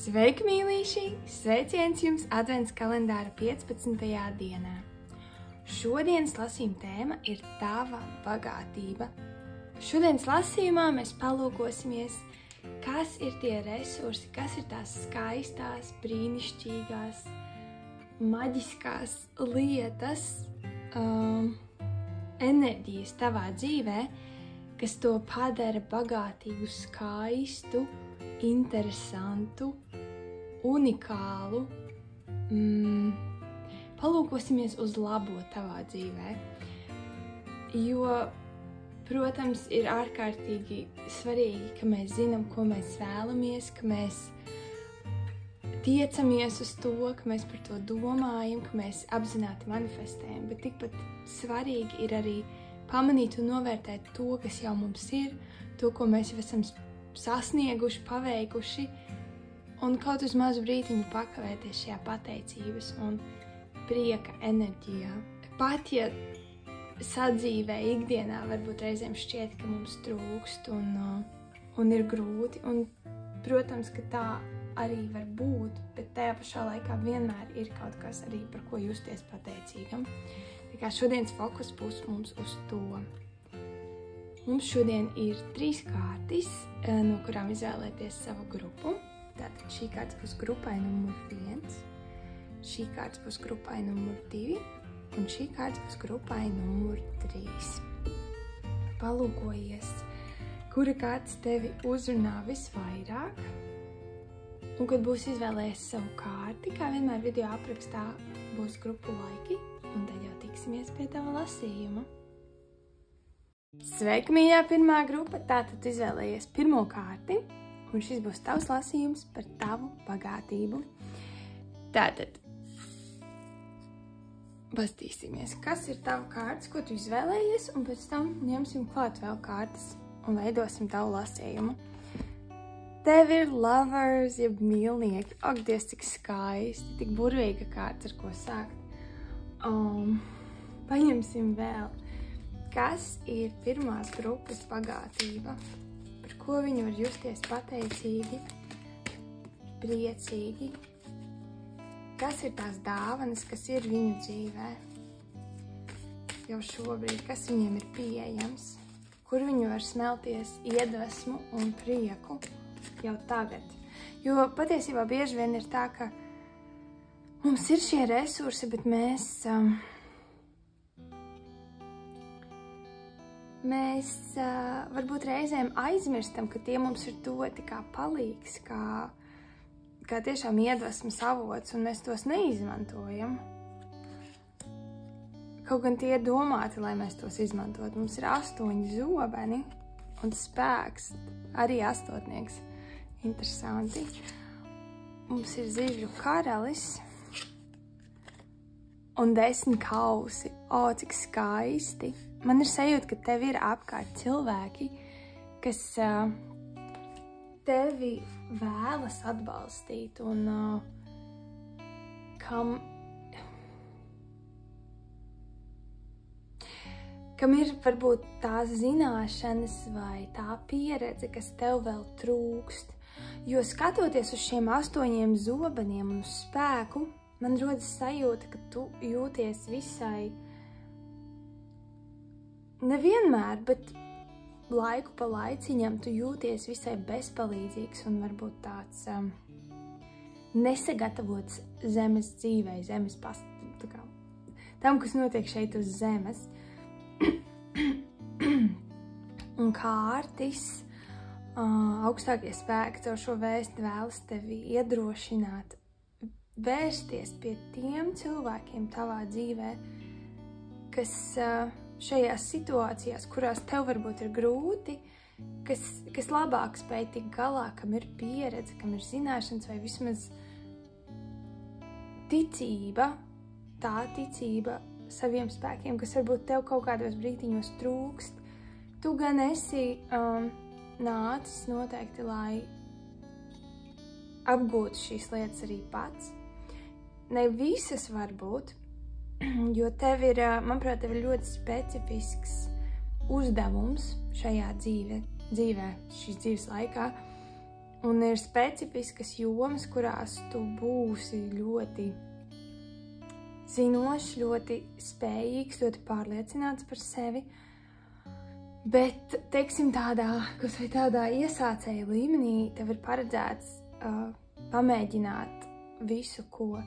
Sveiki, mīlīši! Sveiciens jums advents kalendāra 15. dienā. Šodienas lasījuma tēma ir tava bagātība. Šodienas lasījumā mēs palūkosimies, kas ir tie resursi, kas ir tās skaistās, brīnišķīgās, maģiskās lietas, enerģijas tavā dzīvē, kas to padara bagātīgu, skaistu, interesantu, unikālu. Palūkosimies uz labo tavā dzīvē, jo, protams, ir ārkārtīgi svarīgi, ka mēs zinām, ko mēs vēlamies, ka mēs tiecamies uz to, ka mēs par to domājam, ka mēs apzināti manifestējam, bet tikpat svarīgi ir arī pamanīt un novērtēt to, kas jau mums ir, to, ko mēs jau esam sasnieguši, paveikuši, un kaut uz mazu brītiņu pakavēties šajā pateicības un prieka enerģijā. Pat ja sadzīvē ikdienā varbūt reizēm šķiet, ka mums trūkst un ir grūti, un, protams, ka tā arī var būt, bet tajā pašā laikā vienmēr ir kaut kas arī, par ko justies pateicīgam. Tā kā šodienas fokus būs mums uz to. Mums šodien ir 3 kārtis, no kurām izvēlēties savu grupu. Tātad šī kārta būs grupai numur 1, šī kārta būs grupai numur 2 un šī kārta būs grupai numur 3. Palūkojies, kura kārtas tevi uzrunā visvairāk. Un, kad būs izvēlējies savu kārti, kā vienmēr video aprakstā būs grupu laiki, un tad jau tiksimies pie tava lasījuma. Sveika, mīļā pirmā grupa! Tātad izvēlējies pirmo kārti, un šis būs tavs lasījums par tavu bagātību. Tātad, paskatīsimies, kas ir tava kārtas, ko tu izvēlējies, un pēc tam ņemsim klāt vēl kārtas un veidosim tavu lasījumu. Tev ir lovers, jeb mīlnieki. Ak, Dievs, cik skaisti, tik burvīga kārta, ar ko sākt. Paņemsim vēl. Kas ir pirmās grupas bagātība? Par ko viņi var justies pateicīgi, priecīgi? Kas ir tās dāvanas, kas ir viņu dzīvē? Jau šobrīd, kas viņiem ir pieejams? Kur viņi var smelties iedvesmu un prieku jau tagad? Jo patiesībā bieži vien ir tā, ka mums ir šie resursi, bet mēs varbūt reizēm aizmirstam, ka tie mums ir doti kā palīgs, kā tiešām iedvesmas avots, un mēs tos neizmantojam. Kaut gan tie ir domāti, lai mēs tos izmantot. Mums ir 8 zobeni un spēks, arī 8. Interesanti. Mums ir zižu karalis un 10 kausi. O, cik skaisti! Man ir sajūta, ka tev ir apkārt cilvēki, kas tevi vēlas atbalstīt un kam ir varbūt tās zināšanas vai tā pieredze, kas tev vēl trūkst. Jo skatoties uz šiem 8 zobeniem un uz spēku, man rodas sajūta, ka tu jūties visai nevienmēr, bet laiku pa laiciņam tu jūties visai bezpalīdzīgs un varbūt tāds nesagatavots zemes dzīvei, tam, kas notiek šeit uz zemes. Un kārtis, augstākie spēki caur šo vēsti vēlas tevi iedrošināt, vērsties pie tiem cilvēkiem tavā dzīvē, kas šajās situācijās, kurās tev varbūt ir grūti, kas labāk spēj tikt galā, kam ir pieredze, kam ir zināšanas vai vismaz ticība, tā ticība saviem spēkiem, kas varbūt tev kaut kādos brītiņos trūkst. Tu gan esi nācis noteikti, lai apgūtu šīs lietas arī pats. Ne visas var būt, jo tev ir, manuprāt, tev ir ļoti specifisks uzdevums šajā dzīvē, šīs dzīves laikā, Un ir specifiskas jomas, kurās tu būsi ļoti zinošs, ļoti spējīgs, ļoti pārliecināts par sevi. Bet, teiksim, tādā iesācēja līmenī tev ir paredzēts pamēģināt visu, ko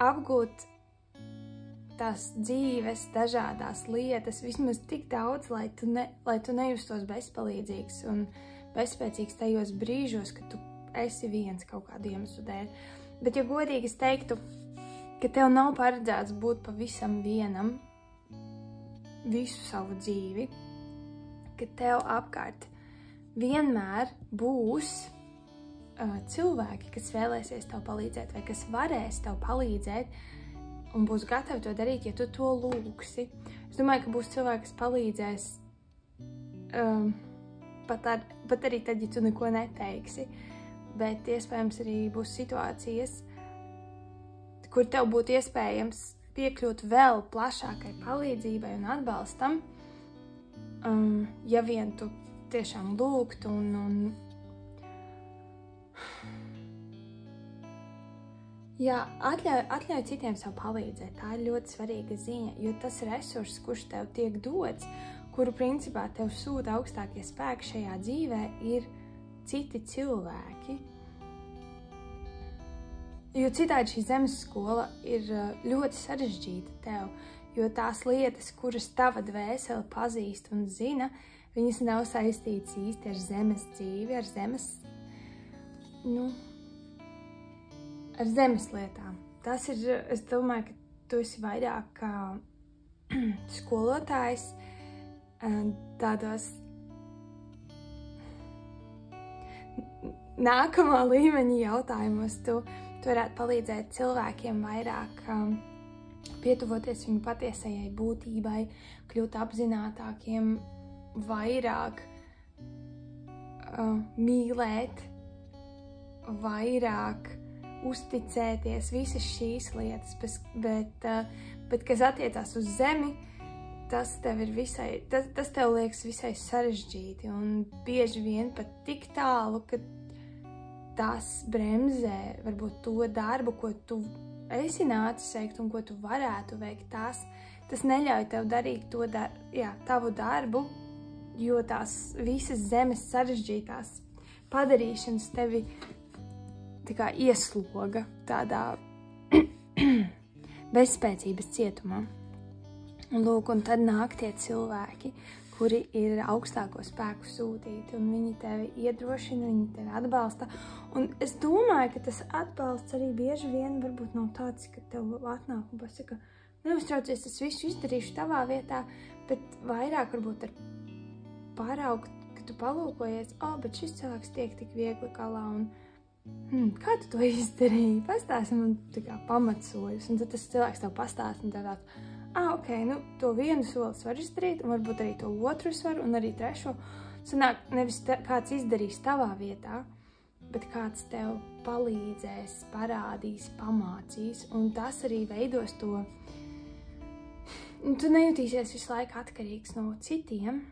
apgūt tās dzīves, dažādās lietas, vismaz tik daudz, lai tu nejustos bezpalīdzīgs un bezspēcīgs tajos brīžos, kad tu esi viens kaut kādu iemeslu dēļ. Bet, ja godīgi es teiktu, ka tev nav paredzēts būt pavisam vienam visu savu dzīvi, ka tev apkārt vienmēr būs cilvēki, kas vēlēsies tev palīdzēt vai kas varēs tev palīdzēt un būs gatavi to darīt, ja tu to lūgsi. Es domāju, ka būs cilvēki, kas palīdzēs pat arī tad, ja tu neko neteiksi. Bet iespējams arī būs situācijas, kur tev būtu iespējams piekļūt vēl plašākai palīdzībai un atbalstam, ja vien tu tiešām lūgtu un jā, atļauj citiem sev palīdzēt. Tā ir ļoti svarīga ziņa, jo tas resurss, kurš tev tiek dots, kuru principā tev sūta augstākie spēki šajā dzīvē, ir citi cilvēki. Jo citādi šī zemes skola ir ļoti sarežģīta tev, jo tās lietas, kuras tava dvēsele pazīst un zina, viņas nav saistītas īsti ar zemes dzīvi, ar zemes lietām. Tas ir, es domāju, ka tu esi vairāk kā skolotājs tādos nākamā līmeņa jautājumos. Tu varētu palīdzēt cilvēkiem vairāk pietuvoties viņu patiesajai būtībai, kļūt apzinātākiem, vairāk mīlēt, vairāk uzticēties, visas šīs lietas, bet kas attiecās uz zemi, tas tev liekas visai sarežģīti un bieži vien pat tik tālu, ka tas bremzē varbūt to darbu, ko tu esi nācis veikt un ko tu varētu veikt. Tas neļauj tev darīt tavu darbu, jo tās visas zemes sarežģītās padarīšanas tevi tā kā iesloga tādā bezspēcības cietumā. Lūk, un tad nāk tie cilvēki, kuri ir augstāko spēku sūtīti, un viņi tevi iedrošina, viņi tevi atbalsta. Un es domāju, ka tas atbalsts arī bieži vien varbūt nav tāds, ka tev atnāk un pasaka, neuztraucies, es visu izdarīšu tavā vietā, bet vairāk varbūt ar pāraugt, ka tu palūkojies, bet šis cilvēks tiek tik viegli galā, un kā tu to izdarīji? Pastāsti man tā kā pamatsojus, un tad tas cilvēks tev pastāst, un tāds, ok, to vienu soli es varu izdarīt, un varbūt arī to otru es varu, un arī trešo. Sanāk, nevis kāds izdarīs tavā vietā, bet kāds tev palīdzēs, parādīs, pamācīs, un tas arī veidos to. Un tu nejutīsies visu laiku atkarīgs no citiem,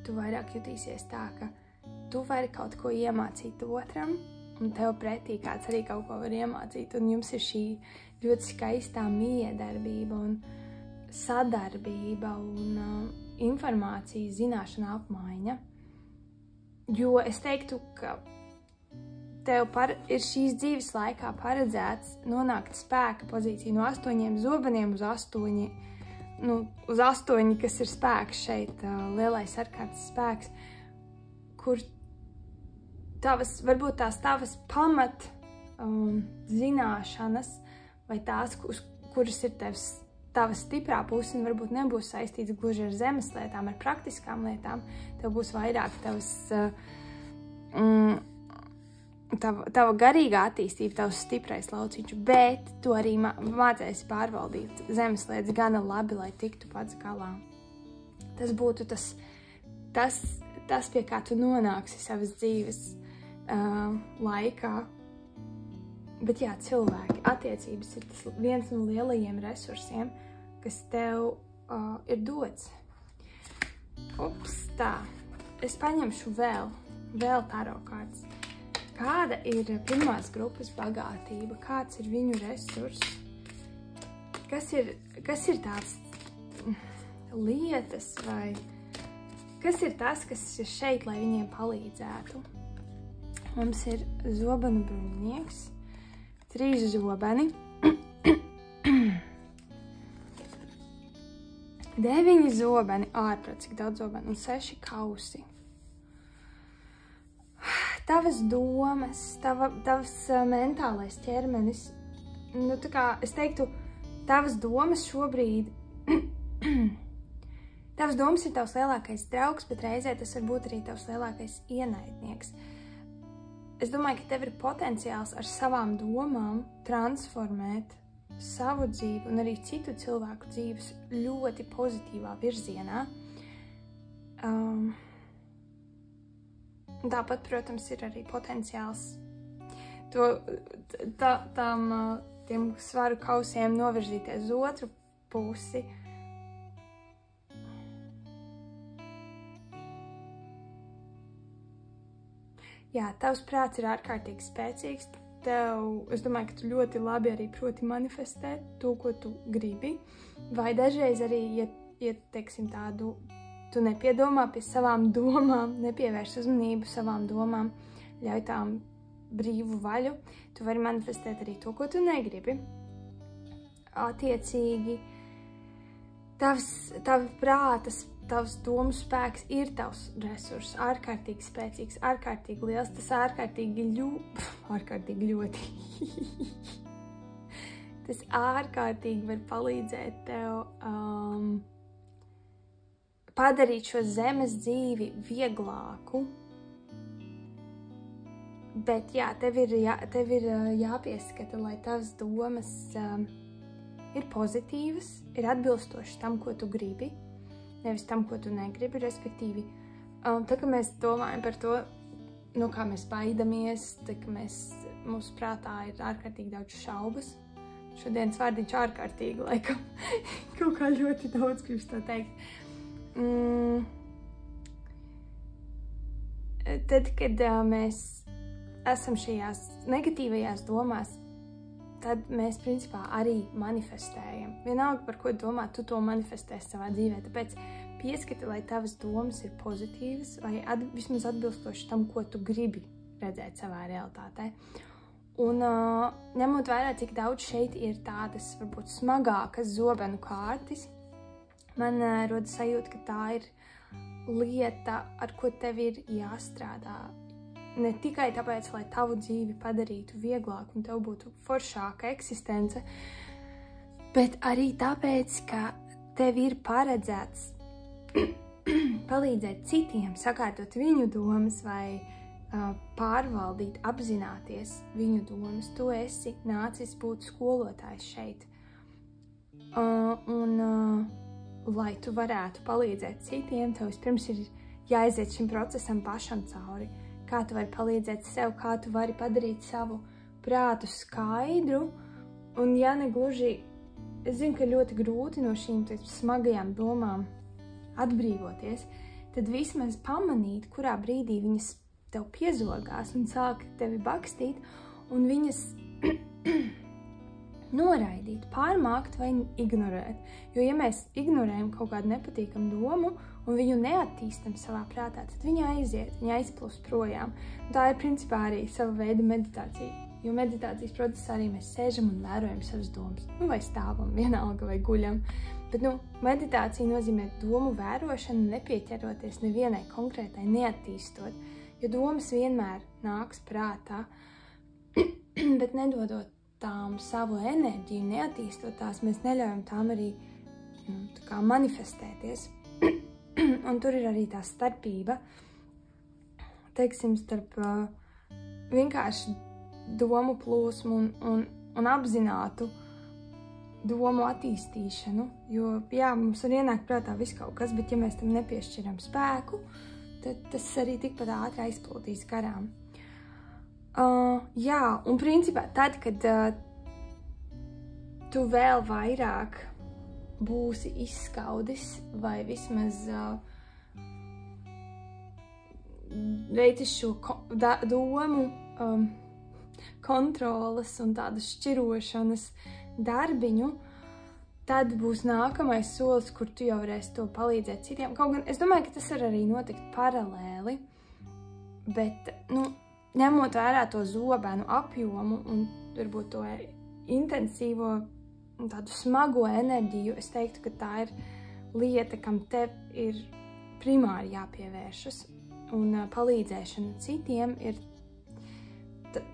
tu vairāk jutīsies tā, ka tu vari kaut ko iemācīt otram, un tev pretī kāds arī kaut ko var iemācīt, un jums ir šī ļoti skaistā miedarbība un sadarbība un informācijas zināšana apmaiņa. Jo es teiktu, ka tev ir šīs dzīves laikā paredzēts nonākt spēka pozīcija no 8 zobeniem uz 8, kas ir spēks šeit, lielais ārkārtas spēks, kur varbūt tavas pamat zināšanas vai tās, kuras ir tava stiprā puse un varbūt nebūs saistīts gluži ar zemes lietām, ar praktiskām lietām, tev būs vairāk tava garīgā attīstība, tavs stiprais lauciņš, bet tu arī mācēsi pārvaldīt zemes lietas gana labi, lai tiktu pats galā. Tas būtu tas, pie kā tu nonāksi savas dzīves laikā. Bet jā, cilvēki, attiecības ir tas viens no lielajiem resursiem, kas tev ir dots. Tā. Es paņemšu vēl vēl taro kārtas. Kāda ir pirmās grupas bagātība? Kāds ir viņu resurss? Kas ir tāds lietas vai kas ir tas, kas ir šeit, lai viņiem palīdzētu? Mums ir zobenu bruņinieks, 3 zobeni, 9 zobeni, ārprāt, cik daudz zobeni, un 6 kausi. Tavas domas, tavs mentālais ķermenis, nu tā kā es teiktu, tavas domas šobrīd, tavas domas ir tavs lielākais draugs, bet reizē tas var būt arī tavs lielākais ienaidnieks. Es domāju, ka tev ir potenciāls ar savām domām transformēt savu dzīvi un arī citu cilvēku dzīves ļoti pozitīvā virzienā. Tāpat, protams, ir arī potenciāls tiem svaru kausiem novirzīties uz otru pusi. Jā, tavs prāts ir ārkārtīgi spēcīgs. Es domāju, ka tu ļoti labi arī proti manifestēt to, ko tu gribi. Vai dažreiz arī, ja teiksim tādu, tu nepiedomā pie savām domām, nepievērš uzmanību savām domām, ļauj tām brīvu vaļu, tu vari manifestēt arī to, ko tu negribi. Attiecīgi, tavs prātas, tavs domu spēks ir tavs resurss, ārkārtīgi spēcīgs, ārkārtīgi liels, tas ārkārtīgi ļoti. Tas ārkārtīgi var palīdzēt tev padarīt šo zemes dzīvi vieglāku. Bet jā, tev ir jāpieskata, lai tavas domas ir pozitīvas, ir atbilstošas tam, ko tu gribi, nevis tam, ko tu negribi, respektīvi. Tā, ka mēs domājam par to, no kā mēs baidamies, tā, ka mūsu prātā ir ārkārtīgi daudz šaubas. Šodienas vārdiņš ārkārtīgi, laikam, kaut kā ļoti daudz gribas to teikt. Tad, kad mēs esam šajās negatīvajās domās, tad mēs, principā, arī manifestējam. Vienalga, par ko domā, tu to manifestēsi savā dzīvē. Tāpēc pieskati, lai tavas domas ir pozitīvas vai vismaz atbilstoši tam, ko tu gribi redzēt savā realitātē. Un ņemot vērā, cik daudz šeit ir tādas, varbūt, smagākas zobenu kārtas, man rodas sajūta, ka tā ir lieta, ar ko tev ir jāstrādā. Ne tikai tāpēc, lai tavu dzīvi padarītu vieglāku un tev būtu foršāka eksistence, bet arī tāpēc, ka tev ir paredzēts palīdzēt citiem, sakārtot viņu domas vai pārvaldīt, apzināties viņu domas. Tu esi nācis būt skolotājs šeit. Lai tu varētu palīdzēt citiem, tev vispirms ir jāiziet šim procesam pašam cauri. Kā tu vari palīdzēt sev, kā tu vari padarīt savu prātu skaidru. Un ja negluži, es zinu, ka ļoti grūti no šīm smagajām domām atbrīvoties, tad vismaz pamanīt, kurā brīdī viņas tev piezogās un sāk tevi bakstīt, un viņas noraidīt, pārmākt vai ignorēt. Jo, ja mēs ignorējam kaut kādu nepatīkamu domu un viņu neattīstam savā prātā, tad viņa aiziet, viņa aizplūst projām. Un tā ir principā arī sava veida meditācija. Jo meditācijas procesā arī mēs sēžam un vērojam savas domas. Vai stāvam, vienalga, vai guļam. Bet, meditācija nozīmē domu vērošanu, nepieķeroties nevienai konkrētai, neattīstot. Jo domas vienmēr nāks prātā, bet nedodot tām savu enerģiju, neattīstot tās, mēs neļaujam tām arī manifestēties. Un tur ir arī tā starpība, teiksim, starp vienkārši domu plūsmu un apzinātu domu attīstīšanu. Jo, jā, mums var ienākt prātā viss kaut kas, bet ja mēs tam nepiešķiram spēku, tad tas arī tikpat ātri aizplūtīs garām. Jā, un principā tad, kad tu vēl vairāk būsi izskaudis vai vismaz veicis šo domu kontroles un tādas šķirošanas darbiņu, tad būs nākamais solis, kur tu jau varēsi to palīdzēt citiem. Kaut gan es domāju, ka tas var arī notikt paralēli, bet, ņemot vērā to zobenu apjomu un varbūt to intensīvo un tādu smago enerģiju, es teiktu, ka tā ir lieta, kam tev ir primāri jāpievēršas. Un palīdzēšana citiem ir,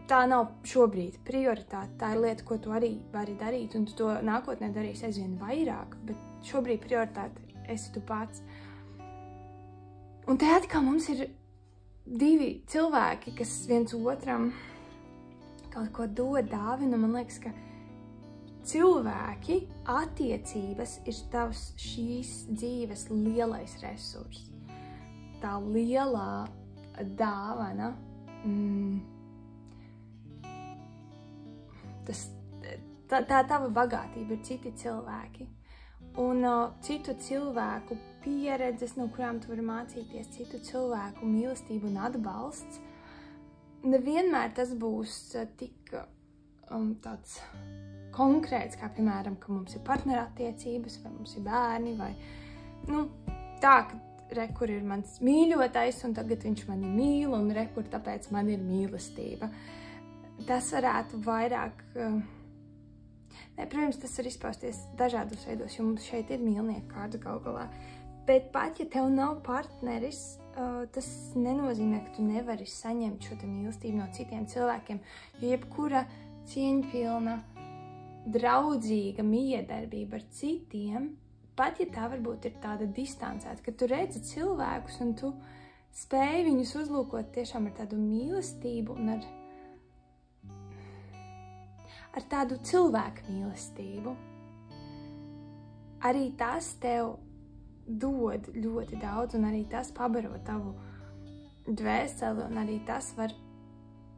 tā nav šobrīd prioritāte, tā ir lieta, ko tu arī vari darīt, un tu to nākotnē darīsi aizvien vairāk, bet šobrīd prioritāte esi tu pats. Un te atkal mums ir divi cilvēki, kas viens otram kaut ko dod, dāvina. Man liekas, ka cilvēki, attiecības ir tavs šīs dzīves lielais resurs. Tā lielā dāvana, tā tava bagātība ir citi cilvēki. Un citu cilvēku pieredzes, no kurām tu vari mācīties, citu cilvēku mīlestību un atbalsts, nevienmēr tas būs tik tāds konkrēts, kā piemēram, ka mums ir partnerattiecības, vai mums ir bērni, vai tā, ka kur ir mans mīļotais, un tagad viņš mani mīl, un kur tāpēc man ir mīlestība. Tas varētu vairāk... Protams, tas var izpausties dažādos veidos, jo mums šeit ir mīlnieku kārta galu galā. Bet pat, ja tev nav partneris, tas nenozīmē, ka tu nevari saņemt šo mīlestību no citiem cilvēkiem, jo jebkura cieņpilna, draudzīga miedarbība ar citiem, pat ja tā varbūt ir tāda distancēta, ka tu redzi cilvēkus un tu spēj viņus uzlūkot tiešām ar tādu mīlestību un ar tādu cilvēku mīlestību. Arī tas tev dod ļoti daudz, un arī tas pabaro tavu dvēseli, un arī tas var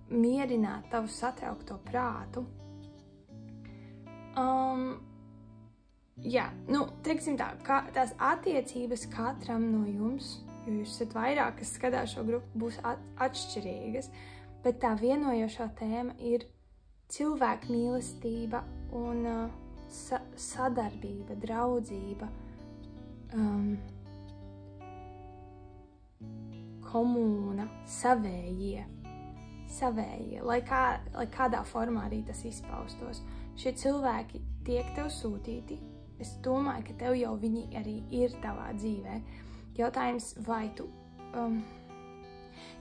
mierināt tavu satraukto prātu. Teiksim tā, tās attiecības katram no jums, jo jūs esat vairāk, kas skatās šo grupu, būs atšķirīgas, bet tā vienojošā tēma ir cilvēku mīlestība un sadarbība, draudzība, komūna, savējie, lai kādā formā arī tas izpaustos. Šie cilvēki tiek tev sūtīti. Es domāju, ka tev jau viņi arī ir tavā dzīvē. Jautājums, vai tu...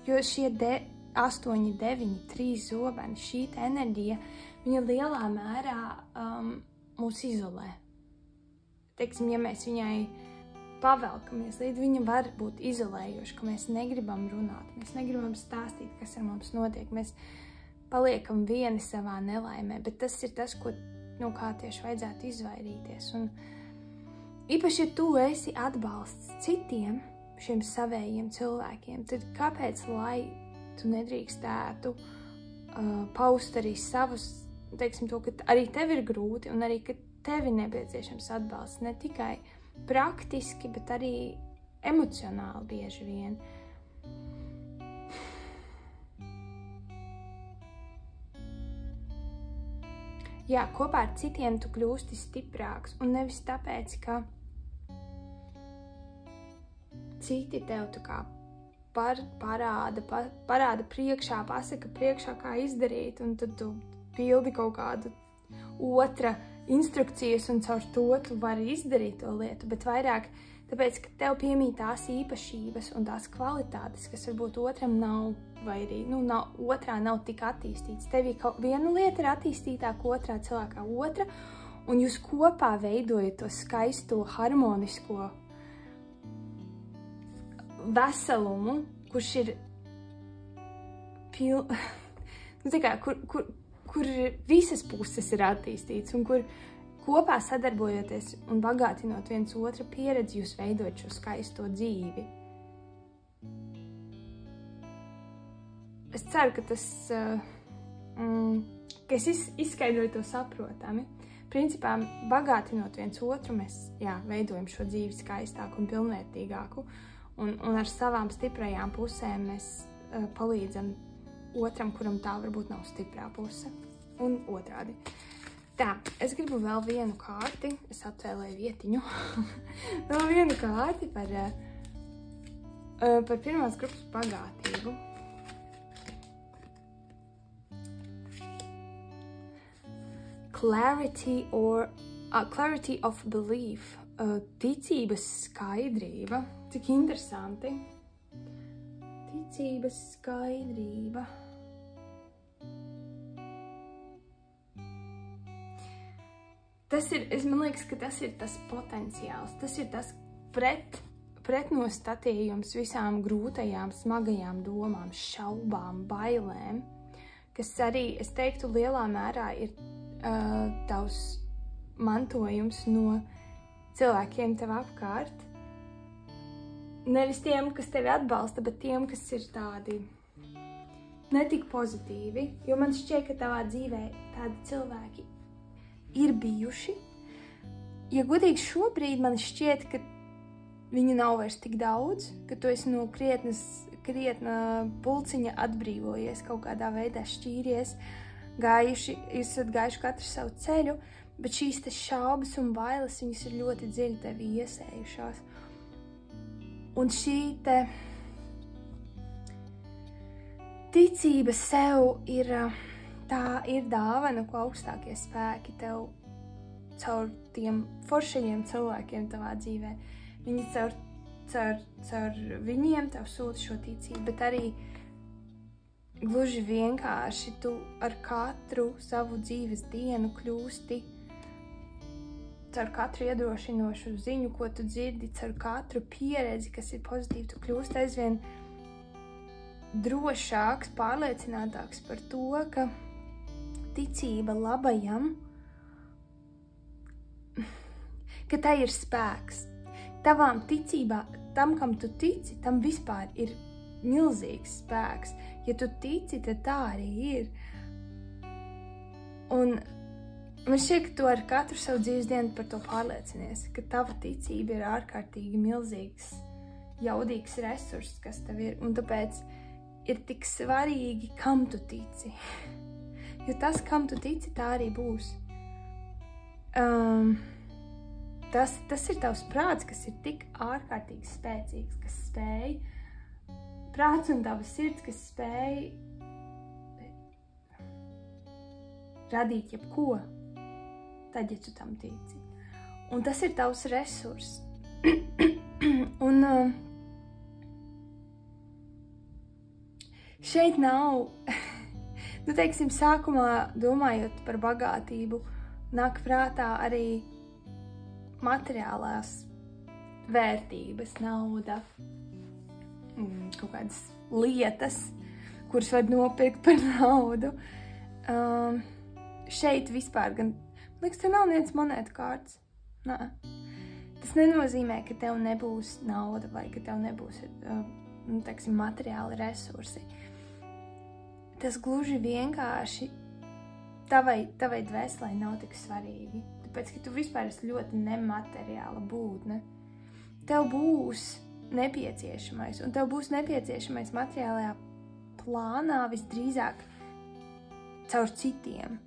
jo šie 8, 9, 3 zobeni, šī enerģija, viņa lielā mērā mūs izolē. Teiksim, ja mēs viņai pavelkamies līdz, viņa var būt izolējoša, ka mēs negribam runāt, mēs negribam stāstīt, kas ar mums notiek, mēs paliekam vieni savā nelaimē, bet tas ir tas, kā tieši vajadzētu izvairīties. Un īpaši, ja tu esi atbalsts citiem, šiem savējiem cilvēkiem, tad kāpēc, lai tu nedrīkstētu paust arī savus, teiksim to, ka arī tev ir grūti un arī, ka tev ir nepieciešams atbalsts, ne tikai praktiski, bet arī emocionāli bieži vien. Jā, kopā ar citiem tu kļūsti stiprāks, un nevis tāpēc, ka citi tev tā kā parāda priekšā, pasaka priekšā, kā izdarīt, un tad tu pildi kaut kādu otra instrukcijas, un caur to tu vari izdarīt to lietu, bet vairāk tāpēc, ka tev piemīt tās īpašības un tās kvalitātes, kas varbūt otram nav, vai arī otrā nav tik attīstīts. Tevī viena lieta ir attīstītāka otrā cilvēkā otra, un jūs kopā veidojat to skaisto, harmonisko veselumu, kurš ir kur visas puses ir attīstīts, un kur kopā sadarbojoties un bagātinot viens otra pieredzi, jūs veidojat šo skaisto dzīvi. Es ceru, ka ka es izskaidroju to saprotami. Principā, bagātinot viens otru, mēs veidojam šo dzīvi skaistāku un pilnvērtīgāku. un ar savām stiprajām pusēm mēs palīdzam otram, kuram tā varbūt nav stiprā puse, un otrādi. Tā, es gribu vēl vienu kārti, es atvēlēju vietiņu, vēl vienu kārti par pirmās grupas bagātību. Clarity of belief, ticības skaidrība, cik interesanti. Ticības skaidrība. Man liekas, ka tas ir tas potenciāls, tas ir tas pretnostatījums visām grūtajām, smagajām domām, šaubām, bailēm, kas arī, es teiktu, lielā mērā ir tavs mantojums no cilvēkiem tev apkārt. Nevis tiem, kas tevi atbalsta, bet tiem, kas ir tādi netik pozitīvi, jo man šķiet, ka tavā dzīvē tādi cilvēki ir bijuši. Ja godīgi šobrīd man šķiet, ka viņu nav vairs tik daudz, ka tu esi no krietna pulciņa atbrīvojies, kaut kādā veidā šķīries, esat gājuši katru savu ceļu, bet šīs te šaubas un bailes, viņas ir ļoti dziļi tevi iesējušās. Un šī te ticība sev ir dāvana, ko augstākie spēki tev caur tiem foršajiem cilvēkiem tavā dzīvē. Viņi caur viņiem tev sūta šo ticību, bet arī gluži vienkārši tu ar katru savu dzīves dienu kļūsti, caur katru iedrošinošu ziņu, ko tu dzirdi, caur katru pieredzi, kas ir pozitīva, tu kļūsti aizvien drošāks, pārliecinātāks par to, ka ticība labajam, ka tai ir spēks. Tavām ticībā, tam, kam tu tici, tam vispār ir milzīgs spēks. Ja tu tici, tad tā arī ir. Un man šķiet, ka tu ar katru savu dzīves dienu par to pārliecinies, ka tava ticība ir ārkārtīgi milzīgs, jaudīgs resurss, kas tev ir. Un tāpēc ir tik svarīgi, kam tu tici. Jo tas, kam tu tici, tā arī būs. Tas ir tavs prāts, kas ir tik ārkārtīgi spēcīgs, kas spēj, prāts un tava sirds, kas spēj radīt jebko, tad, ja tu tam tici. Un tas ir tavs resurss. Un šeit nav, teiksim, sākumā domājot par bagātību, nāk prātā arī materiālās vērtības, nauda, kaut kādas lietas, kuras var nopirkt par naudu. Šeit vispār gan, liekas, te nav viens monētu kārts. Nē. Tas nenozīmē, ka tev nebūs nauda vai ka tev nebūs, teiksim, materiāli resursi. Tas gluži vienkārši tavai dvēselē nav tik svarīgi. Tāpēc, ka tu vispār esi ļoti nemateriāla būtne. Tev būs nepieciešamais, un tev būs nepieciešamais materiālajā plānā visdrīzāk caur citiem.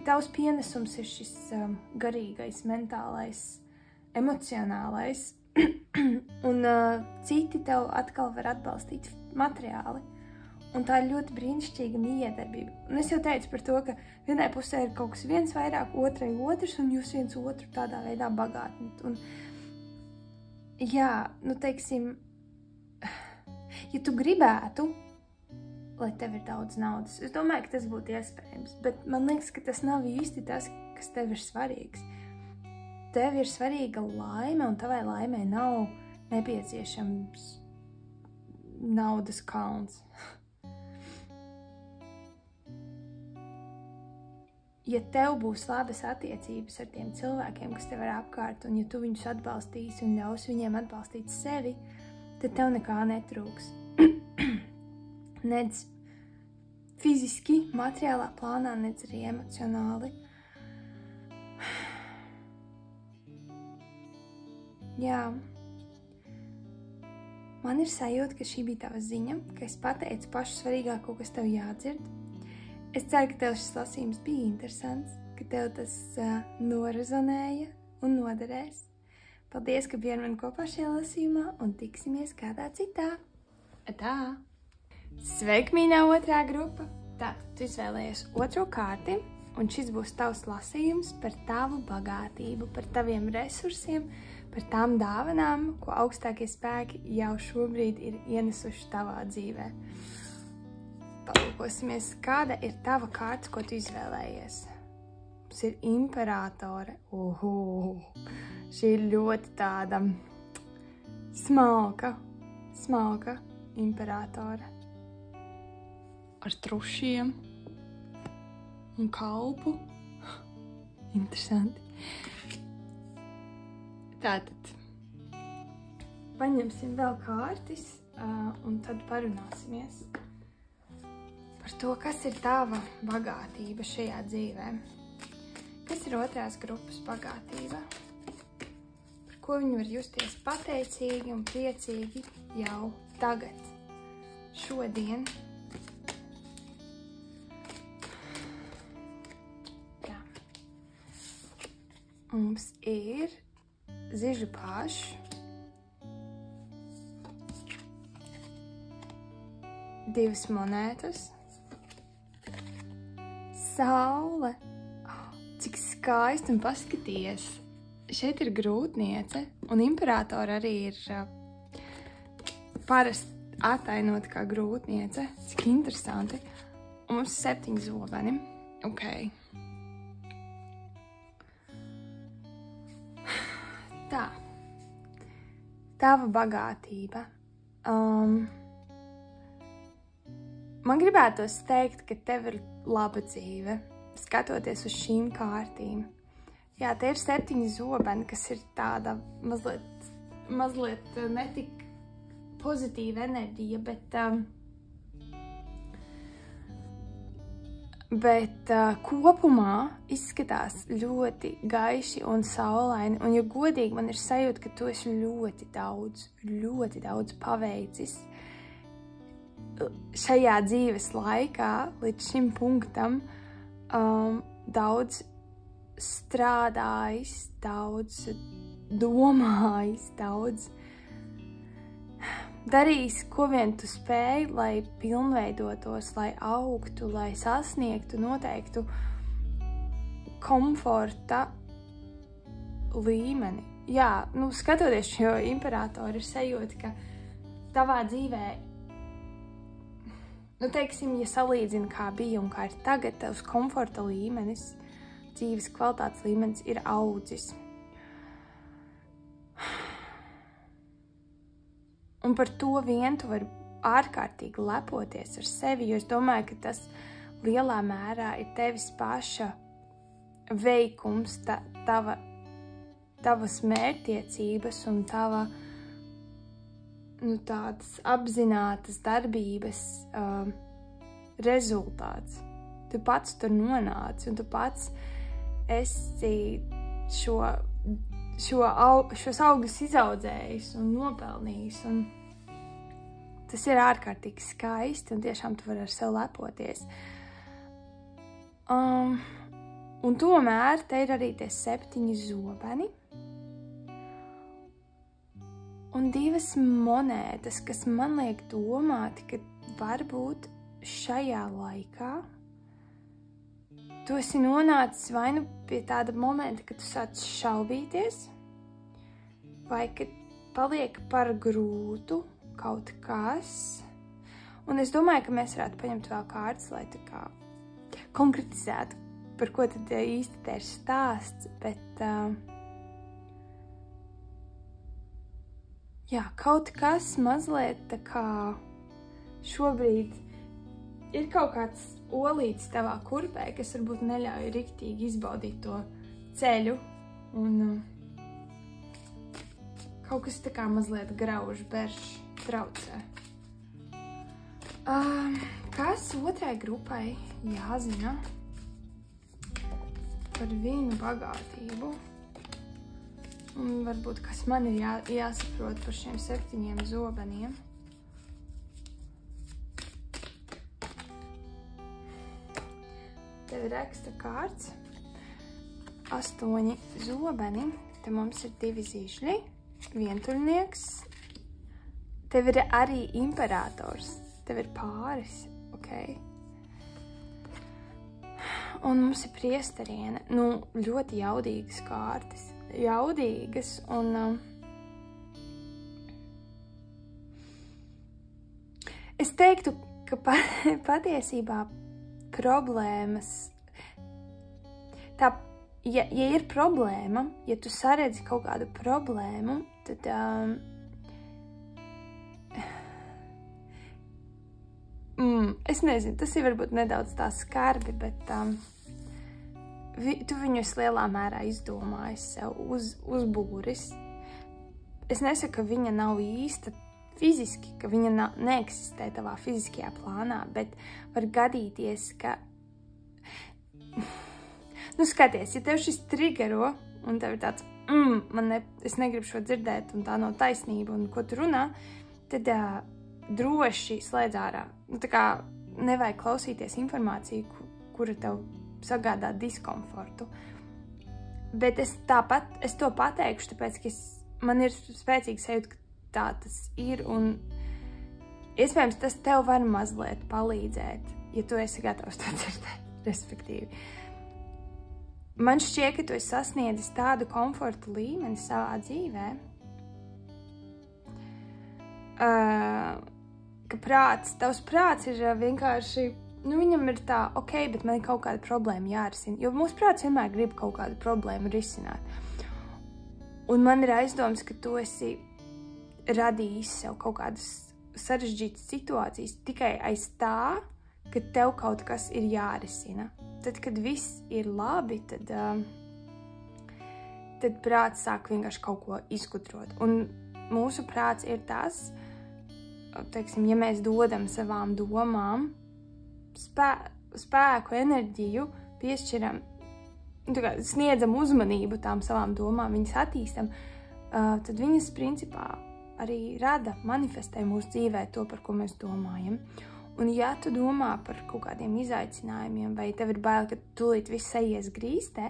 Tavs pienesums ir šis garīgais, mentālais, emocionālais, un citi tev atkal var atbalstīt materiāli. Un tā ir ļoti brīnišķīga miedarbība. Un es jau teicu par to, ka vienai pusē ir kaut kas viens vairāk, otrai otrs, un jūs viens otru tādā veidā bagātinat. Un, jā, teiksim, ja tu gribētu, lai tev ir daudz naudas, es domāju, ka tas būtu iespējams, bet man liekas, ka tas nav īsti tas, kas tev ir svarīgs. Tev ir svarīga laime, un tavai laimei nav nepieciešams naudas kalns. Ja tev būs labas attiecības ar tiem cilvēkiem, kas tev ir apkārt, un ja tu viņus atbalstīsi un ļaus viņiem atbalstīt sevi, tad tev nekā netrūks. Nedz fiziski, materiālā plānā, nedz arī emocionāli. Jā, Man ir sajūta, ka šī bija tava ziņa, ka es pateicu pašu svarīgāko, kas tev jādzird. Es ceru, ka tev šis lasījums bija interesants, ka tev tas norezonēja un noderēs. Paldies, ka biji ar mani kopā šajā lasījumā un tiksimies kādā citā. Tā! Sveiki, mīļā otrā grupa! Tātad tu izvēlējies otro kārti, un šis būs tavs lasījums par tavu bagātību, par taviem resursiem, par tām dāvanām, ko augstākie spēki jau šobrīd ir ienesuši tavā dzīvē. Palūkosimies, kāda ir tava kārta, ko tu izvēlējies. Mums ir imperātore. Šī ir ļoti tāda smalka imperātore. Ar trušiem un kalpu. Interesanti. Tātad paņemsim vēl kārtis un tad parunāsimies par to, kas ir tava bagātība šajā dzīvē. Kas ir otrās grupas bagātība? Par ko viņi var justies pateicīgi un priecīgi jau tagad, šodien. Mums ir zižu pāšs, divas monētas, saule. Cik skaisti, un paskaties. Šeit ir grūtniece, un imperātora arī ir parasti atainota kā grūtniece. Cik interesanti. Un mums 7 zobeni. Ok. Tā. Tava bagātība. Man gribētos teikt, ka tev ir laba dzīve, skatoties uz šīm kārtīm. Jā, te ir 7 zobeni, kas ir tāda mazliet netik pozitīva enerģija, bet kopumā izskatās ļoti gaiši un saulaini, un ja godīgi man ir sajūta, ka tu esi ļoti daudz paveicis šajā dzīves laikā, līdz šim punktam, daudz strādājis, daudz domājis, daudz darījis, ko vien tu spēj, lai pilnveidotos, lai augtu, lai sasniegtu noteiktu komforta līmeni. Jā, skatoties šo imperātoru, ir sajūta, ka tavā dzīvē, teiksim, ja salīdzina, kā bija un kā ir tagad, tavs komforta līmenis, dzīves kvalitātes līmenis ir audzis. Un par to vien tu vari ārkārtīgi lepoties ar sevi, jo es domāju, ka tas lielā mērā ir tevis paša veikums, tavas mērķtiecības un tādas apzinātas darbības rezultāts. Tu pats tur nonāci, un tu pats esi šos augļus izaudzējis un nopelnījis, un tas ir ārkārtīgi skaisti, un tiešām tu vari ar sevi lepoties. Un tomēr te ir arī tie 7 zobeni un 2 monētas, kas man liek domāt, ka varbūt šajā laikā tu esi nonācis vai nu pie tāda momenta, kad tu sāc šaubīties, vai kad paliek par grūtu kaut kas. Un es domāju, ka mēs varētu paņemt vēl kārtas, lai tā kā konkretizētu, par ko tad īsti te ir stāsts, bet jā, kaut kas mazliet tā kā šobrīd ir kaut kāds olītis tavā kurpē, kas varbūt neļauj riktīgi izbaudīt to ceļu, un kaut kas tā kā mazliet grauž, berž, traucē. Kas otrai grupai jāzina par viņu bagātību? Un varbūt, kas man ir jāsaprot par šiem 7 zobeniem. Tev ir ekstra kārts. 8 zobeni. Te mums ir 2 zīšļi. Vientuļnieks. Tev ir arī imperators. Tev ir pāris. Ok. Un mums ir priesteriene. Nu, ļoti jaudīgas kārtas. Jaudīgas un es teiktu, ka patiesībā problēmas ja ir problēma, ja tu saredzi kaut kādu problēmu, tad es nezinu, tas ir varbūt nedaudz tā skarbi, bet tu viņus lielā mērā izdomājis sev, uzbūris. Es nesaku, ka viņa nav īsta fiziski, ka viņa neeksistē tavā fiziskajā plānā, bet var gadīties, ka... Nu, skaties, ja tev šis triggero, un tev ir tāds, es negribu šo dzirdēt, un tā nav taisnība, un ko tu runā, tad droši slēdz ārā. Nu, tā kā nevajag klausīties informāciju, kura tev sagādā diskomfortu. Bet es to pateikšu, tāpēc, ka man ir spēcīgi sajūta, ka tā tas ir, un iespējams tas tev var mazliet palīdzēt, ja tu esi gatavs to dzirdēt, respektīvi. Man šķiet, ka tu esi sasniedzis tādu komforta līmeni savā dzīvē, ka tavs prāts ir vienkārši, nu viņam ir tā, ok, bet man ir kaut kāda problēma jārisina, jo mūsu prāts vienmēr grib kaut kādu problēmu risināt. Un man ir aizdoms, ka tu esi radījis sev kaut kādas sarežģītas situācijas tikai aiz tā, ka tev kaut kas ir jārisina. Tad, kad viss ir labi, tad prāts sāk vienkārši kaut ko izgudrot. Un mūsu prāts ir tas, teiksim, ja mēs dodam savām domām spēku, enerģiju, piešķiram, sniedzam uzmanību tām savām domām, viņas attīstam, tad viņas principā arī rada, manifestē mūsu dzīvē to, par ko mēs domājam. Un ja tu domā par kaut kādiem izaicinājumiem, vai tev ir bail, ka tūlīt viss aizies grīstē,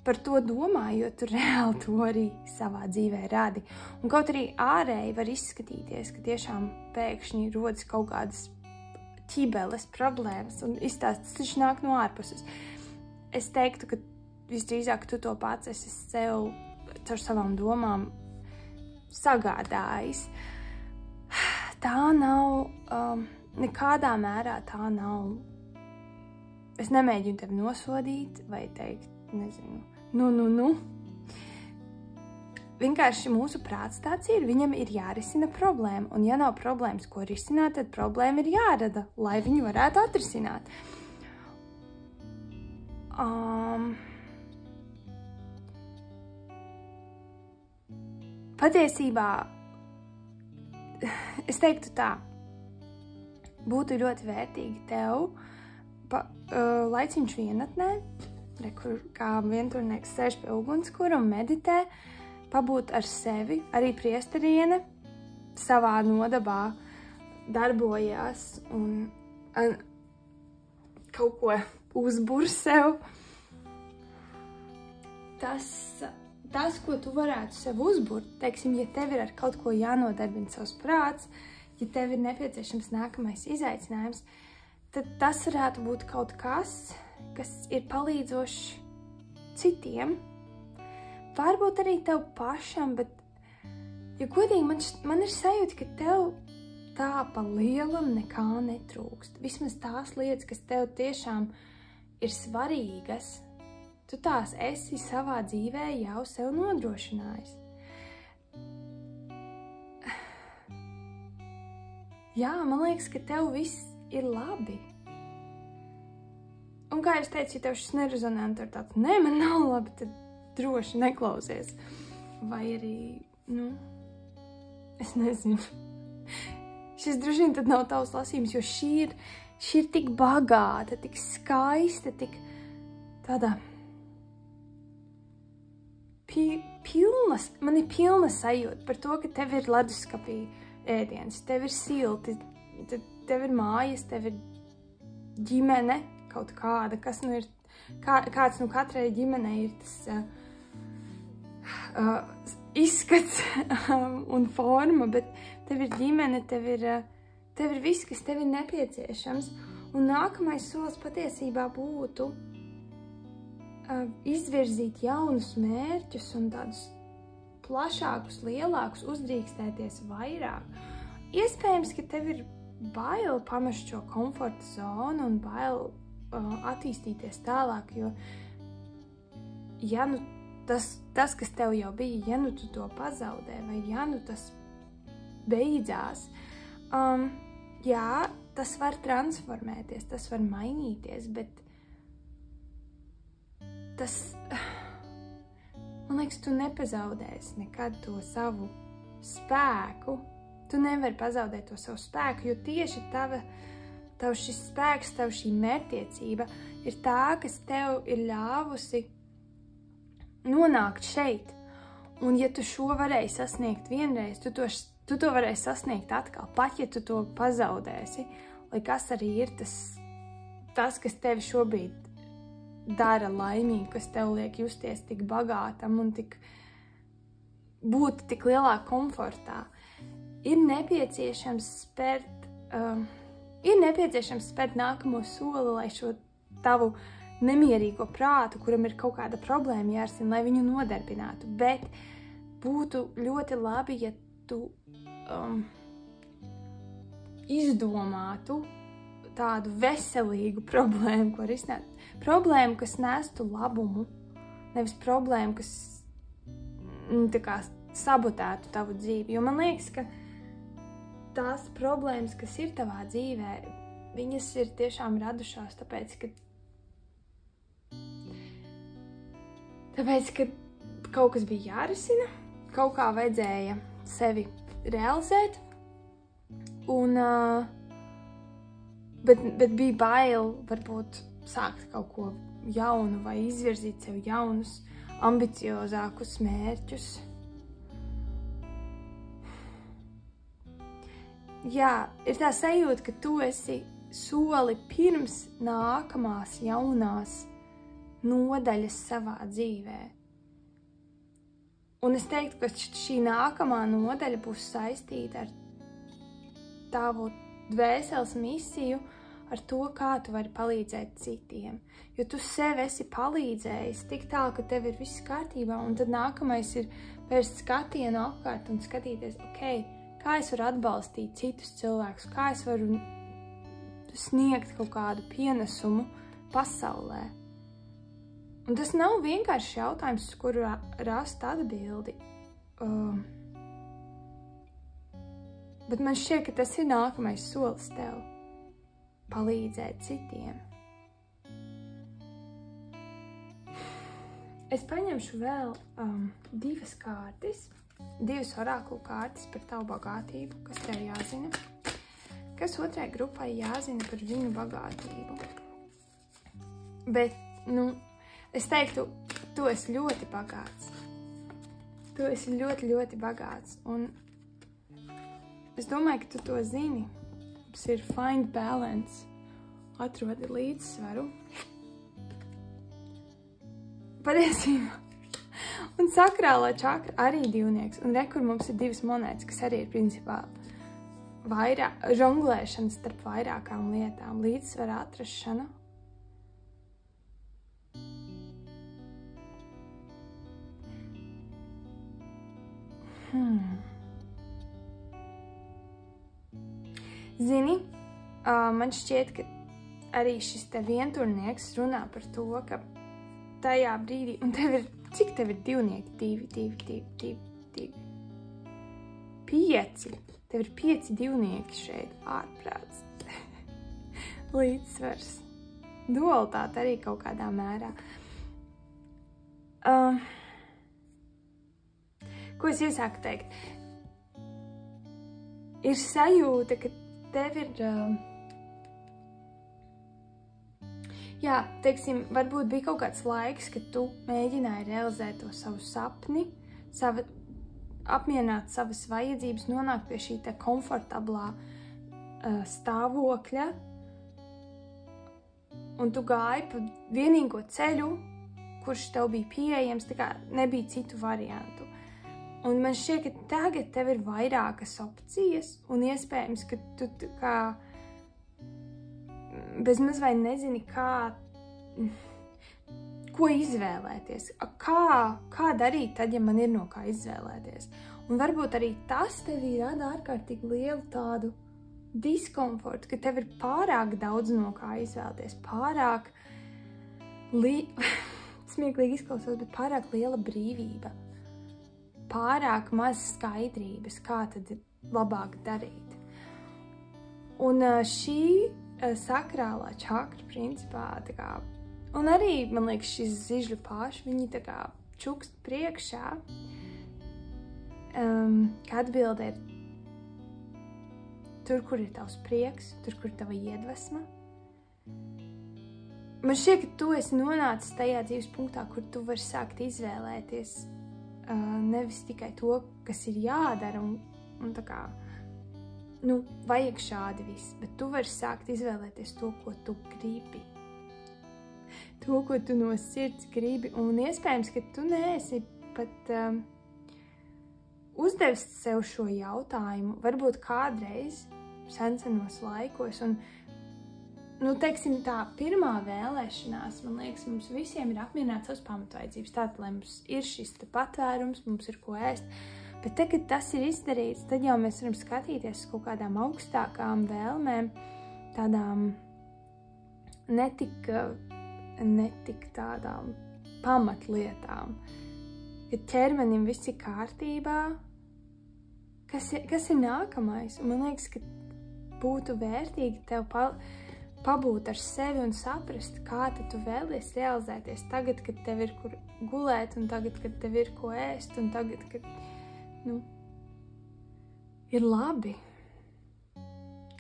par to domā, jo tu reāli to arī savā dzīvē radi. Un kaut arī ārēji var izskatīties, ka tiešām pēkšņi rodas kaut kādas ķibeles, problēmas, un izstāsts taču nāk no ārpuses. Es teiktu, ka visdrīzāk tu to pats esi sev caur savām domām sagādājis. Tā nav, nekādā mērā tā nav. Es nemēģinu tevi nosodīt vai teikt, nezinu, nu. Vienkārši mūsu prāts tāds ir, viņam ir jārisina problēma, un ja nav problēmas, ko risināt, tad problēma ir jārada, lai viņu varētu atrisināt. Patiesībā, es teiktu tā, būtu ļoti vērtīgi tev laiciņš vienatnē, kur kā vientuļnieks sēž pie ugunskura un meditē, pabūt ar sevi, arī priesteriene savā nodabā darbojās un kaut ko uzbur sev. Tas, ko tu varētu sev uzburt, teiksim, ja tev ir ar kaut ko jānodarbina savs prāts, ja tev ir nepieciešams nākamais izaicinājums, tad tas varētu būt kaut kas, kas ir palīdzošs citiem. Varbūt arī tev pašam, bet, ja godīgi, man ir sajūta, ka tev tā pa lielam nekā netrūkst. Vismaz tās lietas, kas tev tiešām ir svarīgas, tu tās esi savā dzīvē jau sev nodrošinājis. Jā, man liekas, ka tev viss ir labi. Un kā es teicu, ja tev šis nerezonē, un tev ir tāds, nē, man nav labi, tad droši neklausies. Vai arī, es nezinu. Šis droši vien tad nav tavs lasījums, jo šī ir tik bagāta, tik skaista, tik tāda man ir pilna sajūta par to, ka tev ir leduskapī ēdiens, tev ir silti, tev ir mājas, tev ir ģimene kaut kāda, kas nu ir, kāds nu katrai ģimenei ir tas izskats un forma, bet tev ir ģimene, tev ir viss, kas tev ir nepieciešams. Un nākamais solis patiesībā būtu izvirzīt jaunus mērķus un tādus plašākus, lielākus, uzdrīkstēties vairāk. Iespējams, ka tev ir bail pamest šo komforta zonu un bail attīstīties tālāk, jo ja nu tas, kas tev jau bija, ja nu tu to pazaudē, vai ja nu tas beidzās, jā, tas var transformēties, tas var mainīties, bet tas, man liekas, tu nepazaudēsi nekad to savu spēku. Tu nevari pazaudēt to savu spēku, jo tieši tavs šis spēks, tav šī mērķtiecība ir tā, kas tev ir ļāvusi nonākt šeit. Un ja tu šo varēji sasniegt vienreiz, tu to varēsi sasniegt atkal, pat ja tu to pazaudēsi, lai kas arī ir tas, kas tevi šobrīd dara laimīgu, kas tev liek justies tik bagātam un būt tik lielā komfortā. Ir nepieciešams spērt nākamo soli, lai šo tavu nemierīgo prātu, kuram ir kaut kāda problēma jārisina, lai viņu nodarbinātu. Bet būtu ļoti labi, ja tu izdomātu tādu veselīgu problēmu, ko risināt. Problēmu, kas nestu labumu, nevis problēmu, kas tā kā sabotētu tavu dzīvi. Jo man liekas, ka tās problēmas, kas ir tavā dzīvē, viņas ir tiešām radušās, tāpēc, ka kaut kas bija jārisina, kaut kā vajadzēja sevi realizēt, bet bija bail varbūt sākt kaut ko jaunu vai izvirzīt sev jaunus, ambiciozākus mērķus. Jā, ir tā sajūta, ka tu esi soli pirms nākamās jaunās nodaļas savā dzīvē. Un es teiktu, ka šī nākamā nodaļa būs saistīta ar tavu dvēseles misiju, ar to, kā tu vari palīdzēt citiem. Jo tu sev esi palīdzējis tik tā, ka tev ir viss kārtībā, un tad nākamais ir vērst skatienu apkārt un skatīties, kā es varu atbalstīt citus cilvēkus, kā es varu sniegt kaut kādu pienesumu pasaulē. Un tas nav vienkārši jautājums, uz kuru rast atbildi. Bet man šķiet, ka tas ir nākamais solis tev. Palīdzēt citiem. Es paņemšu vēl divas kārtas. Divas orakulu kārtas par tavu bagātību, kas tev jāzina, kas otrai grupai jāzina par viņu bagātību. Bet, es teiktu, tu esi ļoti bagāts. Tu esi ļoti, ļoti bagāts. Un es domāju, ka tu to zini. Tas ir find balance. Atrodi līdzsvaru. Patiesībā. Un sakrālā čakra arī divnieks. Un re, kur mums ir divas monētas, kas arī ir principā žonglēšana starp vairākām lietām. Līdzsvara atrašana. Zini, man šķiet, ka arī šis te vienturnieks runā par to, ka tajā brīdī, un cik tev ir divnieki? 2. 5. Tev ir 5 divnieki šeit, ārprāts. Līdzsvars. Dualitāte arī kaut kādā mērā. Ko es iesāku teikt? Ir sajūta, ka tev ir... jā, teiksim, varbūt bija kaut kāds laiks, kad tu mēģināji realizēt to savu sapni, apmierināt savas vajadzības, nonākt pie šī te komfortablā stāvokļa, un tu gāji pa vienīgo ceļu, kurš tev bija pieejams, tā kā nebija citu variantu. Un man šķiet, ka tagad tev ir vairākas opcijas, un iespējams, ka tu kā bezmaz vai nezini, ko izvēlēties, kā darīt tad, ja man ir no kā izvēlēties. Un varbūt arī tas tevī rada ārkārtīgi lielu tādu diskomfortu, ka tev ir pārāk daudz no kā izvēlēties, pārāk smieklīgi izklausās, bet pārāk liela brīvība, pārāk maz skaidrības, kā tad labāk darīt. Un šī sakrālā čakra principā, tā kā, un arī, man liekas, šis zižļu pāši, viņi tā kā čukst priekšā, ka atbilde ir tur, kur ir tavs prieks, tur, kur ir tava iedvesma. Man šķiet, ka tu esi nonācis tajā dzīves punktā, kur tu vari sākt izvēlēties nevis tikai to, kas ir jādara un tā kā, vajag šādi viss, bet tu vari sākt izvēlēties to, ko tu gribi. To, ko tu no sirds gribi, un iespējams, ka tu neesi pat uzdevis sev šo jautājumu, varbūt kādreiz senos laikos, un, teiksim tā, pirmā vēlēšanās, man liekas, mums visiem ir apmierināt savas pamatvajadzības, tātad, lai mums ir šis te patvērums, mums ir ko ēst, bet tad, kad tas ir izdarīts, tad jau mēs varam skatīties uz kaut kādām augstākām vēlmēm, tādām netik tādām pamatlietām, kad ķermenim viss ir kārtībā, kas ir nākamais. Un man liekas, ka būtu vērtīgi tev pabūt ar sevi un saprast, kā tad tu vēlies realizēties tagad, kad tev ir kur gulēt, un tagad, kad tev ir ko ēst, un tagad, kad, ir labi.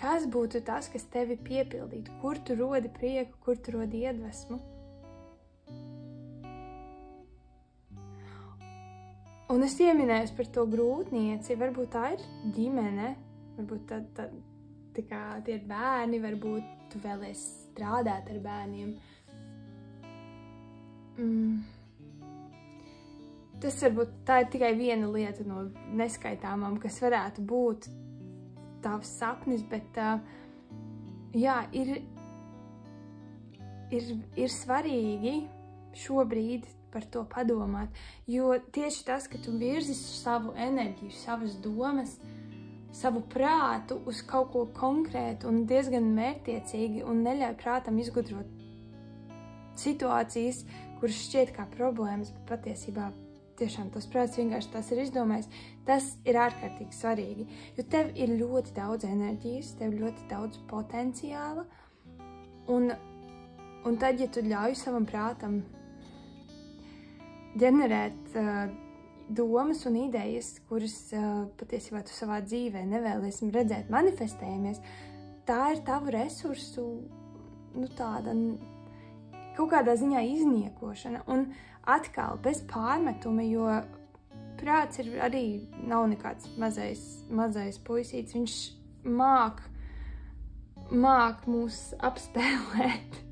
Kas būtu tas, kas tevi piepildītu? Kur tu rodi prieku, kur tu rodi iedvesmu? Un es ieminējos par to grūtnieci, varbūt tā ir ģimene, varbūt tā kā tie ir bērni, varbūt tu vēlies strādāt ar bērniem. Tas varbūt tā ir tikai viena lieta no neskaitāmām, kas varētu būt tavs sapnis, bet ir svarīgi šobrīd par to padomāt, jo tieši tas, ka tu virzi savu enerģiju, savas domas, savu prātu uz kaut ko konkrētu un diezgan mērķtiecīgi un neļauj prātam izgudrot situācijas, kuras šķiet kā problēmas, bet patiesībā tiešām tas prāts vienkārši tas ir izdomājis, tas ir ārkārtīgi svarīgi, jo tev ir ļoti daudz enerģijas, tev ir ļoti daudz potenciāla, un tad, ja tu ļauj savam prātam ģenerēt domas un idejas, kuras patiesībā tu savā dzīvē nevēlies redzēt manifestējamies, tā ir tavu resursu, tāda kaut kādā ziņā izniekošana. Un atkal bez pārmetuma, jo prāts arī nav nekāds mazais puisīts, viņš māk mūs apspēlēt.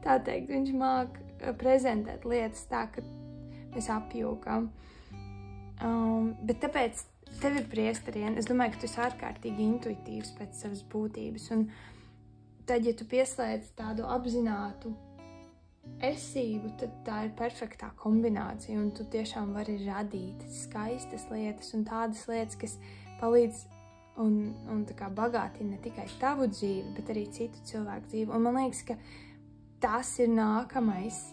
Tā teikt, viņš māk prezentēt lietas tā, ka mēs apjūkam. Bet tāpēc tev ir priestarieni. Es domāju, ka tu esi ārkārtīgi intuitīvs pēc savas būtības. Un tad, ja tu pieslēdz tādu apzinātu esību, tad tā ir perfektā kombinācija. Un tu tiešām vari radīt skaistas lietas un tādas lietas, kas palīdz un tā kā bagātina ne tikai tavu dzīvi, bet arī citu cilvēku dzīvi. Un man liekas, ka tas ir nākamais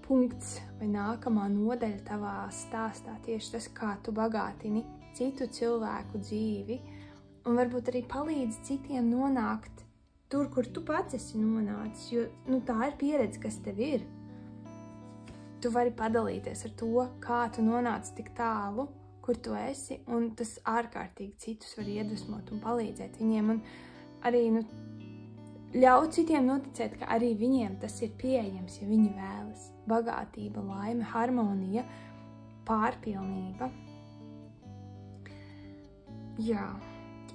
punkts vai nākamā nodaļa tavā stāstā, tieši tas, kā tu bagātini citu cilvēku dzīvi un varbūt arī palīdzi citiem nonākt tur, kur tu pats esi nonācis, jo tā ir pieredze, kas tev ir. Tu vari padalīties ar to, kā tu nonāci tik tālu, kur tu esi, un tas ārkārtīgi citus var iedvesmot un palīdzēt viņiem. Un arī ļaut citiem noticēt, ka arī viņiem tas ir pieejams, ja viņi vēlas. Bagātība, laime, harmonija, pārpilnība. Jā,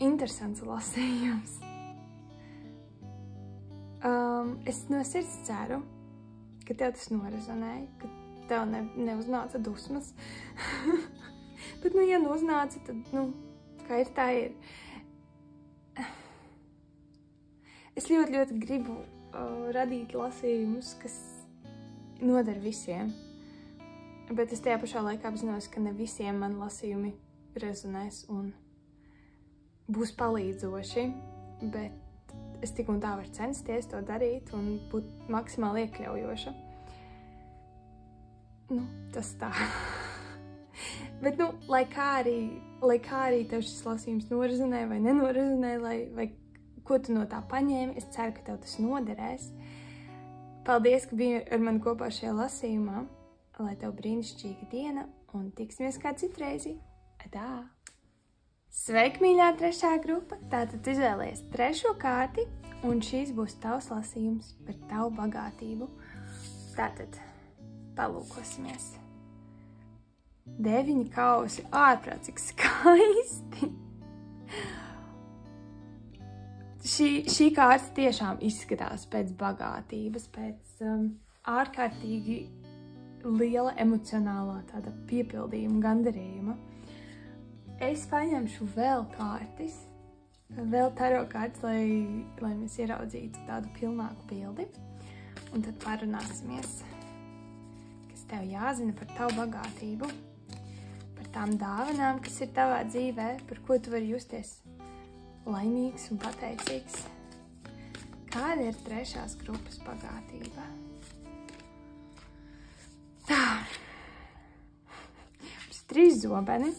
interesants lasījums. Es no sirds ceru, ka tev tas norezonēja, ka tev neuznāca dusmas. Bet, ja uznāca, tad, kā ir, tā ir. Es ļoti, ļoti gribu radīt lasījumus, kas noder visiem. Bet es tajā pašā laikā apzinos, ka ne visiem man lasījumi rezonēs un būs palīdzoši. Bet es tik un tā varu censties to darīt un būt maksimāli iekļaujoša. Tas tā. Bet, lai kā arī tev šis lasījums norezonē vai nenorezonē, vai ko tu no tā paņēmi, es ceru, ka tev tas noderēs. Paldies, ka biji ar mani kopā šajā lasījumā. Lai tev brīnišķīga diena un tiksimies kā citreizi. Adā! Sveiki, mīļā trešā grupa! Tātad izvēlies trešo kārti un šīs būs tavs lasījums par tavu bagātību. Tātad palūkosimies. 9 kausi. Ārprāt, cik skaisti! Šī kārta tiešām izskatās pēc bagātības, pēc ārkārtīgi liela emocionālā tāda piepildījuma, gandarījuma. Es paņemšu vēl kārtis, vēl taro kārtis, lai mēs ieraudzītu tādu pilnāku bildi. Un tad parunāsimies, kas tev jāzina par tavu bagātību, par tām dāvanām, kas ir tavā dzīvē, par ko tu vari justies laimīgs un pateicīgs. Kāda ir trešās grupas bagātība? Tā. Mums 3 zobeni.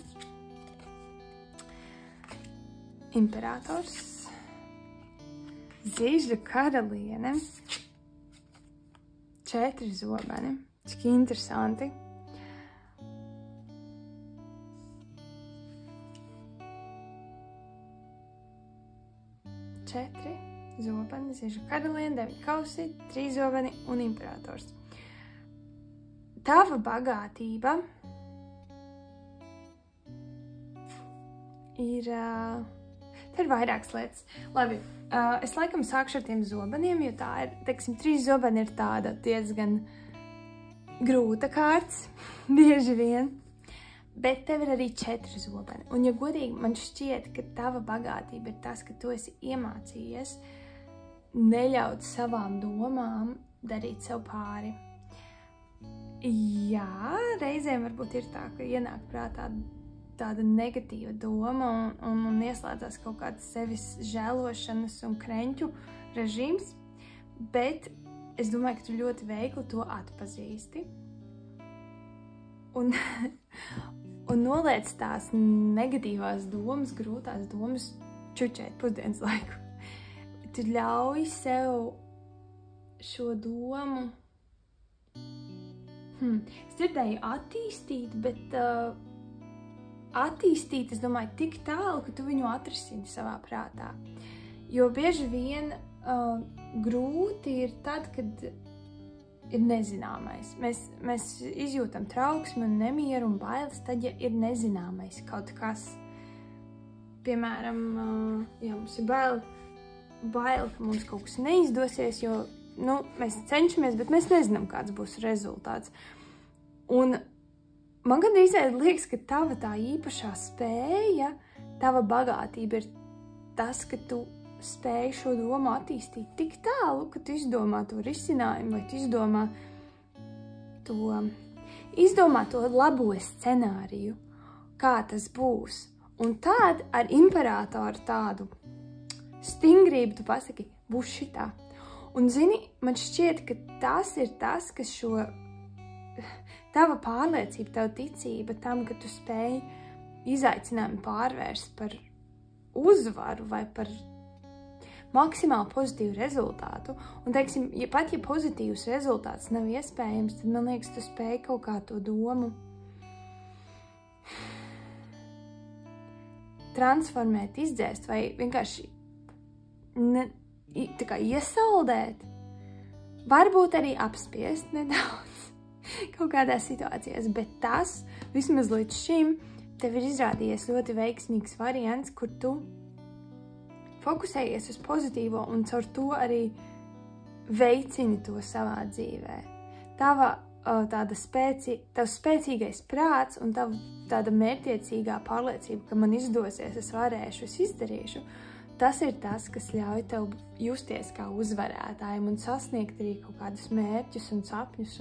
Imperators. Zīžļu karaliene. 4 zobeni. Cik interesanti. Četri zobeni, zīžu karaliene, 9 kausi, 3 zobeni un imperators. Tava bagātība ir... Te ir vairākas lietas. Labi, es laikam sākšu ar tiem zobeniem, jo tā ir, 3 zobeni ir tāda diezgan grūta kārts, bieži vien. Bet tev ir arī 4 zobeni. Un, ja godīgi, man šķiet, ka tava bagātība ir tas, ka tu esi iemācījies neļaut savām domām darīt sev pāri. Jā, reizēm varbūt ir tā, ka ienāk prātā tāda negatīva doma un ieslēdzās kaut kāds sevis žēlošanas un kreņķu režīms, bet es domāju, ka tu ļoti veikli to atpazīsti. Un noliec tās negatīvās domas, grūtās domas čučēt pusdienas laiku. Tu ļauj sev šo domu, es dzirdēju attīstīt, bet attīstīt, es domāju, tik tālu, ka tu viņu atrisini savā prātā. Jo bieži vien grūti ir tad, kad ir nezināmais. Mēs izjūtam trauksmi un nemieru un bailes, tad, ja ir nezināmais kaut kas. Piemēram, ja mums ir bail, ka mums kaut kas neizdosies, jo mēs cenšamies, bet mēs nezinām, kāds būs rezultāts. Un man gandrīz liekas, ka tava tā īpašā spēja, tava bagātība ir tas, ka tu spēj šo domu attīstīt tik tālu, ka tu izdomā to risinājumu, vai tu izdomā to labo scenāriju, kā tas būs. Un tad ar imperatoru tādu stingrību tu pasaki, būs šitā. Un zini, man šķiet, ka tas ir tas, kas šo tava pārliecība, tava ticība tam, ka tu spēj izaicinājumu pārvērst par uzvaru vai par maksimāli pozitīvu rezultātu. Un, teiksim, ja pozitīvs rezultāts nav iespējams, tad, man liekas, tu spēj kaut kā to domu transformēt, izdzēst vai vienkārši tā kā iesaldēt, varbūt arī apspiest nedaudz kaut kādās situācijās, bet tas, vismaz līdz šim, tev ir izrādījies ļoti veiksmīgs variants, kur tu fokusējies uz pozitīvo un caur to arī veicini to savā dzīvē. Tavs spēcīgais prāts un tāda mērķtiecīgā pārliecība, ka man izdosies, es varēšu, es izdarīšu, tas ir tas, kas ļauj tev justies kā uzvarētājiem un sasniegt arī kaut kādus mērķus un sapņus.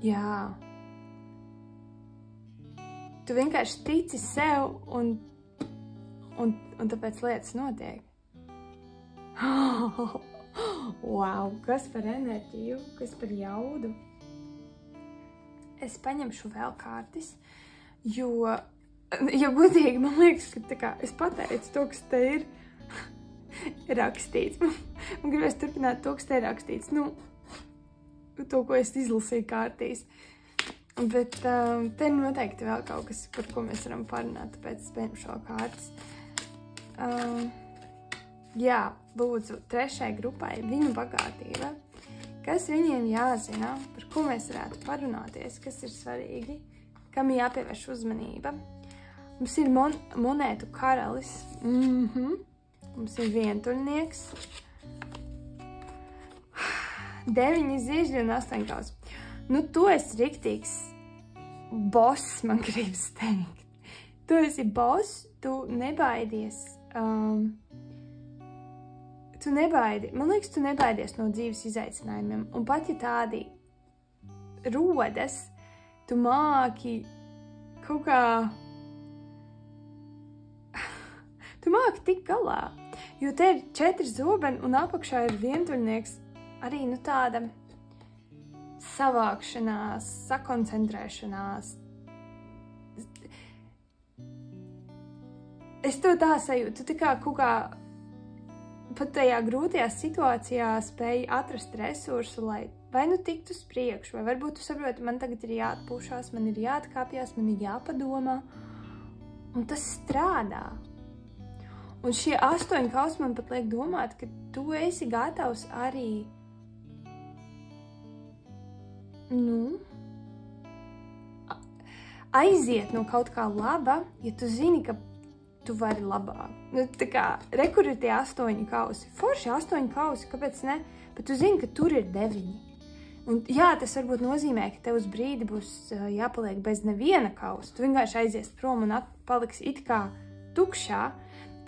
Jā. Tu vienkārši tici sev un tāpēc lietas notiek. Wow, kas par enerģiju, kas par jaudu. Es paņemšu vēl kārtis, jo godīgi man liekas, ka tā kā es pateicu to, kas te ir rakstīts. Man gribēs turpināt to, kas te ir rakstīts. To, ko es izlasīju kārtīs. Bet te noteikti vēl kaut kas, par ko mēs varam parunāt, tāpēc es paņemšu šo kārtis. Jā, lūdzu, 3. grupai viņu bagātība. Kas viņiem jāzina, par ko mēs varētu parunāties, kas ir svarīgi, kam jāpievērš uzmanība. Mums ir monētu karalis, mums ir vientuļnieks, 9 ziežļi un 8 kaus. Tu esi riktīgs boss, man gribas teikt. Tu esi boss, tu nebaidies. Man liekas, tu nebaidies no dzīves izaicinājumiem. Un pat ja tādi rodas, tu māki kaut kā... Tu māki tik galā. Jo te ir 4 zobeni un apakšā ir vientuļnieks. Arī tāda savākšanās, sakoncentrēšanās. Es to tā sajūtu. Tu tā kā kaut kā pat tajā grūtajā situācijā spēji atrast resursu, lai vai tiktu uz priekšu, vai varbūt tu saproti, man tagad ir jāatpūšās, man ir jāatkāpjas, man ir jāpadomā. Un tas strādā. Un šie 8 kausi man pat liek domāt, ka tu esi gatavs arī aiziet no kaut kā laba, ja tu zini, ka tu vari labāk. Tā kā, kur ir tie 8 kausi. Forši 8 kausi, kāpēc ne? Bet tu zini, ka tur ir 9. Un jā, tas varbūt nozīmē, ka tev uz brīdi būs jāpaliek bez neviena kausa. Tu vienkārši aizies prom un paliksi it kā tukšā,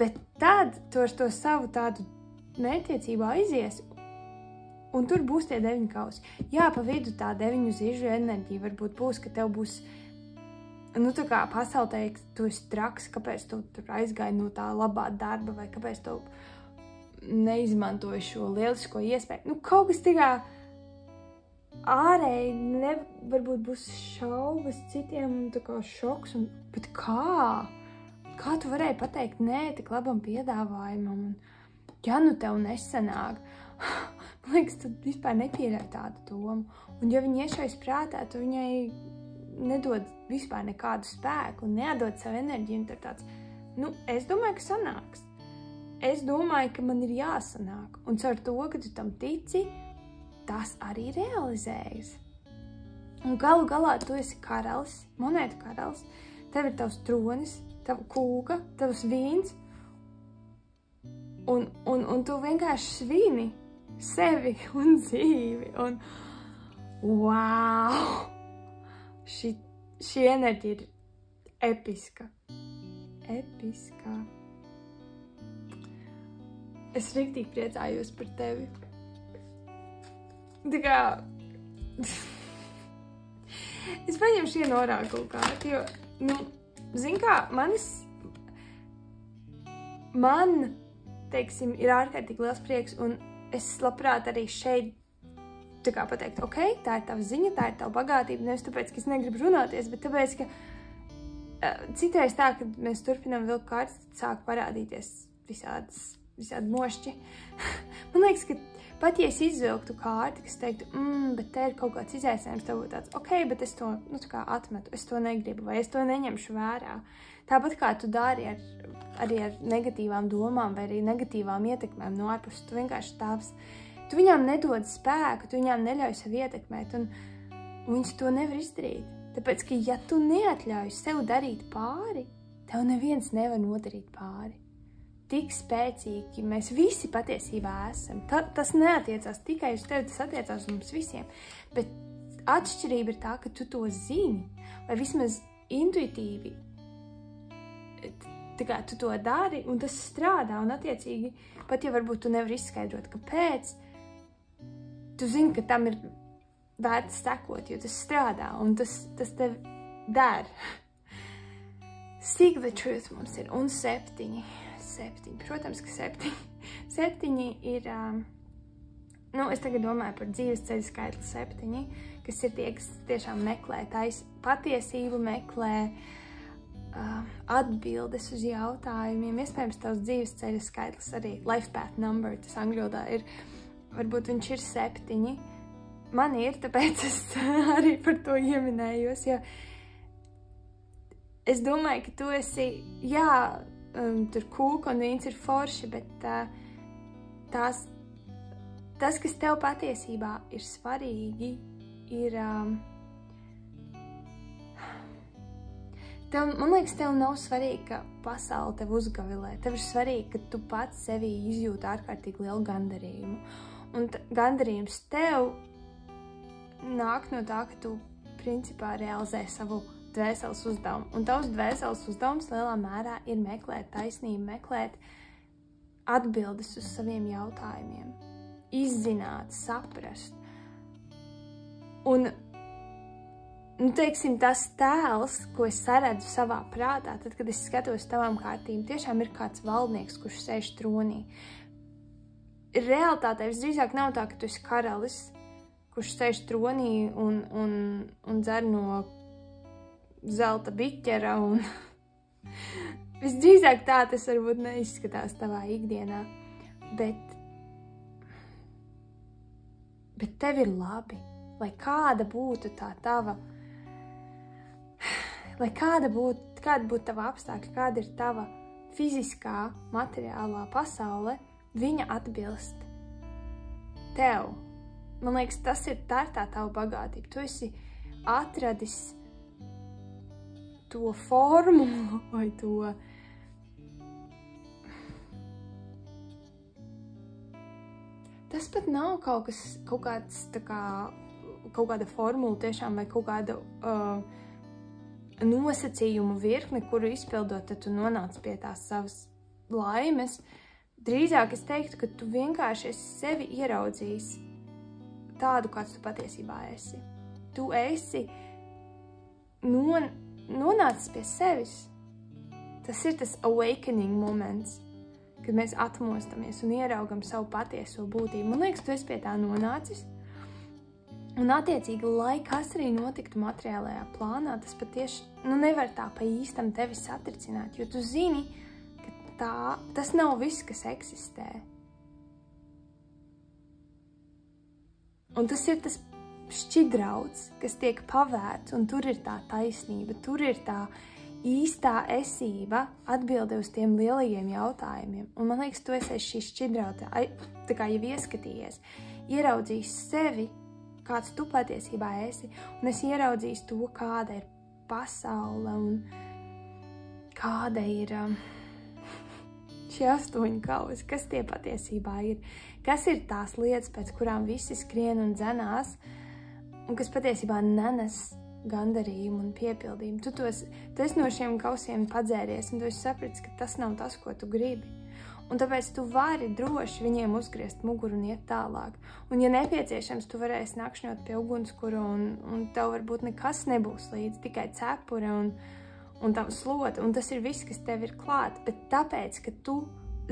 bet tad tu ar to savu tādu mērķtiecību aizies, un tur būs tie 9 kausi. Jā, pa vidu tā 9 ziežu enerģija varbūt būs, ka tev būs tā kā pasaule teiks, tu esi traks, kāpēc tu tur aizgāji no tā labā darba, vai kāpēc tu neizmantoji šo lielisko iespēju. Kaut kas tikā ārēji varbūt būs šaubas citiem, tā kā šoks, bet kā? Kā tu varēji pateikt nē tik labam piedāvājumam? Ja tev nesanāk, man liekas, tu vispār nepieļauj tādu domu. Un ja viņi iešais prātā, tu viņai nedod vispār nekādu spēku un neatdod savu enerģiju, un tad tāds, es domāju, ka sanāks. Es domāju, ka man ir jāsanāk. Un caur to, ka tu tam tici, tas arī realizējas. Un galu galā tu esi karalis, monētu karalis, tev ir tavs tronis, tava kūka, tavs vīns, un tu vienkārši svini sevi un dzīvi, un wow! Šī enerģija ir episka. Episka. Es riktīgi priecājos par tevi. Tā kā... Es paņemšu vienu orākulu kārtu, jo, zin kā, teiksim, ir ārkārtīgi liels prieks, un es labprāt arī šeit tā kā pateikt, ok, tā ir tava ziņa, tā ir tava bagātība, nevis tāpēc, ka es negribu runāties, bet tāpēc, ka citreiz tā, kad mēs turpinām vilkt kārtas, tad sāk parādīties visādi mošķi. Man man liekas, ka pat ja es izvilktu kārti, kas teiktu, bet te ir kaut kāds izaicinājums, tev būtu tāds, ok, bet es to, atmetu, es to negribu, vai es to neņemšu vērā. Tāpat kā tu dari arī ar negatīvām domām vai arī negatīvām ietekmēm no ārpuses, tu vienkārši tāps, tu viņām nedod spēku, tu viņām neļauj sev ietekmēt, un viņas to nevar izdarīt. Tāpēc, ka ja tu neatļauj sev darīt pāri, tev neviens nevar nodarīt pāri. Tik spēcīgi mēs visi patiesībā esam. Tas neatiecās tikai uz tevi, tas attiecās uz mums visiem. Bet atšķirība ir tā, ka tu to zini, vai vismaz intuitīvi tā kā tu to dari, un tas strādā, un attiecīgi, pat ja varbūt tu nevari izskaidrot, kāpēc, tu zini, ka tam ir vērts sekot, jo tas strādā, un tas tev der. Seek the truth mums ir, un 7, protams, ka 7. 7 ir, es tagad domāju par dzīves ceļu skaitli 7, kas ir tie, kas tiešām meklē patiesību, meklē atbildes uz jautājumiem. Iespējams, tavs dzīves ceļa skaitlis arī, life path number, tas angļodā ir, varbūt viņš ir 7. Man ir, tāpēc es arī par to ieminējos, jo es domāju, ka tu esi, tur kūka un vīns ir forši, bet tas, kas tev patiesībā ir svarīgi, ir, man liekas, tev nav svarīgi, ka pasaule tev uzgavilē. Tev ir svarīgi, ka tu pats sevī izjūti ārkārtīgi lielu gandarījumu. Un gandarījums tev nāk no tā, ka tu principā realizē savu dvēseles uzdevumu. Un tavs dvēseles uzdevums lielā mērā ir meklēt taisnību, meklēt atbildes uz saviem jautājumiem, izzināt, saprast. Un, teiksim, tas tēls, ko es saredzu savā prātā, tad, kad es skatos tavām kārtīm, tiešām ir kāds valdnieks, kurš sēž tronī. Realitātē visdrīzāk nav tā, ka tu esi karalis, kurš sēž tronī un dzer no zelta biķera, un visdrīzāk tā tas varbūt neizskatās tavā ikdienā, bet tev ir labi, lai kāda būtu tā tava, lai kāda būtu tava apstākļa, kāda ir tava fiziskā, materiālā pasaule, viņa atbilst tev. Man liekas, tā ir tā tava bagātība. Tu esi atradis to formulu vai to tas pat nav kaut kāda formula tiešām vai kaut kāda nosacījumu virkne, kuru izpildot, tad tu nonāc pie tās savas laimes. Drīzāk es teiktu, ka tu vienkārši esi sevi ieraudzījis tādu, kāds tu patiesībā esi. Tu esi nonācis pie sevis. Tas ir tas awakening moments, kad mēs atmostamies un ieraugam savu patieso būtību. Man liekas, tu esi pie tā nonācis. Un attiecīgi, lai kas arī notiktu materiālajā plānā, tas patieši nevar tā pa īstam tevi satricināt, jo tu zini, ka tas nav viss, kas eksistē. Un tas ir tas šķidrauts, kas tiek pavērts, un tur ir tā taisnība, tur ir tā īstā esība atbilde uz tiem lielajiem jautājumiem. Un man liekas, tu esi šī šķidrautā, tā kā jau ieskatījies, ieraudzījis sevi, kāds tu patiesībā esi, un es ieraudzījis to, kāda ir pasaule un kāda ir šie 8 kausi, kas tie patiesībā ir, kas ir tās lietas, pēc kurām visi skrien un dzenās, un kas patiesībā nenes gandarījumu un piepildījumu. Tu esi no šiem kausiem padzēries, un tu esi sapratis, ka tas nav tas, ko tu gribi. Un tāpēc tu vari droši viņiem uzgriezt muguru un iet tālāk. Un, ja nepieciešams, tu varēsi nakšņot pie ugunskura, un tev varbūt nekas nebūs līdz, tikai cepure un tava slota, un tas ir viss, kas tev ir klāt. Bet tāpēc, ka tu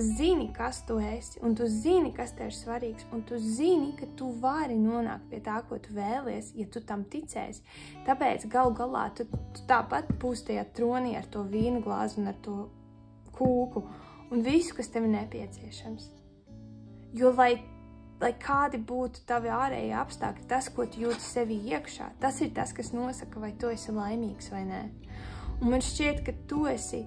zini, kas tu esi, un tu zini, kas tev ir svarīgs, un tu zini, ka tu vari nonākt pie tā, ko tu vēlies, ja tu tam ticēsi. Tāpēc gal galā tu tāpat būsi tajā tronī ar to vīnu glāzi un ar to kūku, un visu, kas tev ir nepieciešams. Jo, lai lai kādi būtu tavi ārēji apstākļi, tas, ko tu jūti sevi iekšā, tas ir tas, kas nosaka, vai tu esi laimīgs vai nē. Un man šķiet, ka tu esi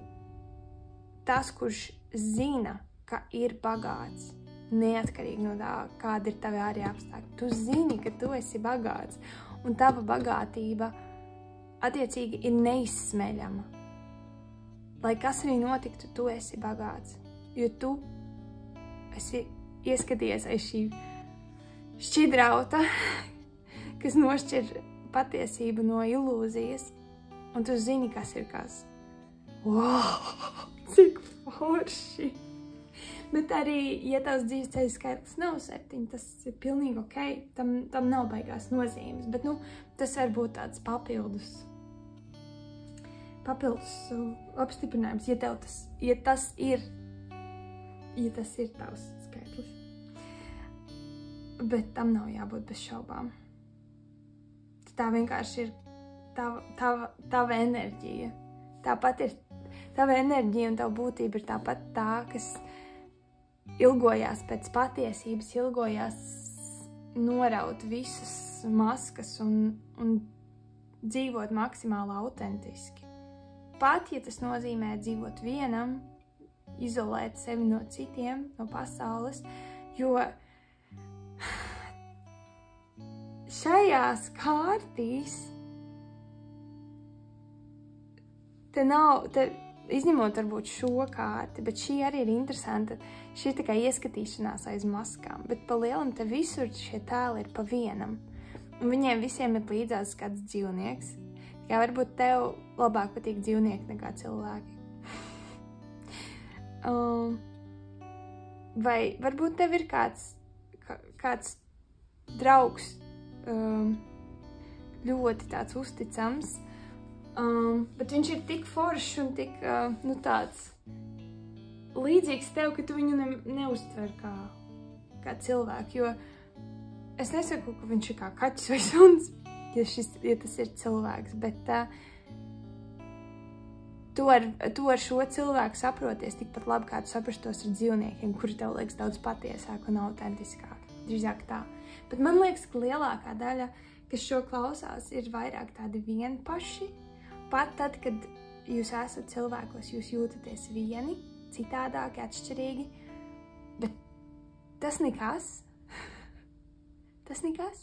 tas, kurš zina, ka ir bagāts, neatkarīgi no tā, kāda ir tavi ārēji apstākļi. Tu zini, ka tu esi bagāts, un tava bagātība attiecīgi ir neizsmeļama. Lai kas arī notiktu, tu esi bagāts, jo tu esi ieskaties aiz šī šķidrauta, kas nošķir patiesību no ilūzijas, un tu zini, kas ir kas. Wow, cik forši! Bet arī, ja tavs dzīves ceļa skaitlis nav 7, tas ir pilnīgi ok, tam nav baigās nozīmes, bet, tas var būt tāds papildus apstiprinājums, ja tas ir tavs skaitlis. Bet tam nav jābūt bez šaubām. Tā vienkārši ir tava enerģija. Tāpat ir tava enerģija un tava būtība ir tāpat tā, kas ilgojās pēc patiesības, ilgojās noraut visas maskas un dzīvot maksimāli autentiski. Pat, ja tas nozīmē dzīvot vienam, izolēt sevi no citiem, no pasaules, jo šajās kārtīs izņemot varbūt šo kārti, bet šī arī ir interesanta, šī ir tikai ieskatīšanās aiz maskām, bet pa lielam te visur šie tēli ir pa vienam, un viņiem visiem ir līdzās kāds dzīvnieks. Tikai varbūt tev labāk patīk dzīvnieki nekā cilvēki. Vai varbūt tev ir kāds draugs ļoti tāds uzticams, bet viņš ir tik foršs un tik, tāds līdzīgs tev, ka tu viņu neuztver kā cilvēku, jo es nesaku, ka viņš ir kā kaķis vai suns, ja tas ir cilvēks, bet tu ar šo cilvēku saproties tikpat labi, kā tu saprastos ar dzīvniekiem, kuri tev liekas daudz patiesāk un autentiskāk, drīzāk tā. Bet man liekas, ka lielākā daļa, kas šo klausās, ir vairāk tādi vienpaši. Pat tad, kad jūs esat cilvēkos, jūs jūtaties vieni, citādāki, atšķirīgi, bet tas nekas. Tas nekas.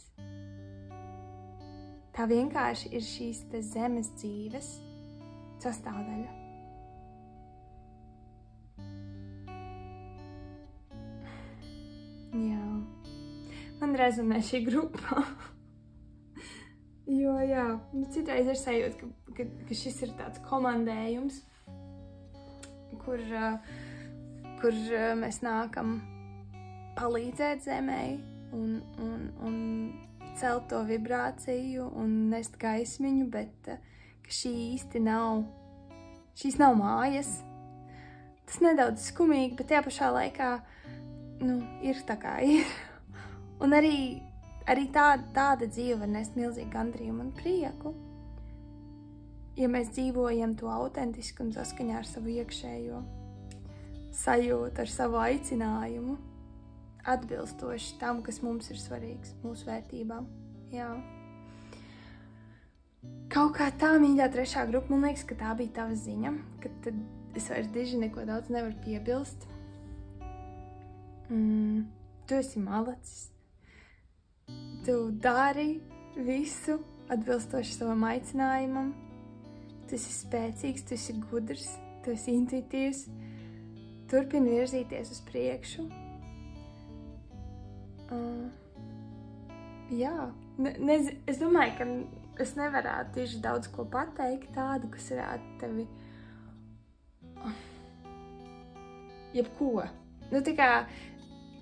Tā vienkārši ir šīs te zemes dzīves sastāvdaļa. Jā. Man rezonē šī grupa. Jo, jā, citreiz ir sajūta, ka šis ir tāds komandējums, kur mēs nākam palīdzēt zemei un celt to vibrāciju un nest gaismiņu, bet ka šīs nav mājas. Tas nedaudz skumīgi, bet tajā pašā laikā, ir tā kā ir. Un arī tāda dzīve var nest milzīgu gandarījumu un prieku, ja mēs dzīvojam to autentiski un saskaņā ar savu iekšējo sajūtu, ar savu aicinājumu, atbilstoši tam, kas mums ir svarīgs, mūsu vērtībām. Jā. Kaut kā tā, mīļā 3. grupa, man liekas, ka tā bija tava ziņa, ka tad es vairs diži neko daudz nevaru piebilst. Tu esi malacis. Tu dari visu atbilstoši savam aicinājumam. Tu esi spēcīgs, tu esi gudrs, tu esi intuitīvs. Turpini virzīties uz priekšu. Jā, es domāju, ka es nevarētu tieši daudz ko pateikt tādu, kas varētu tevi jebko. Tā kā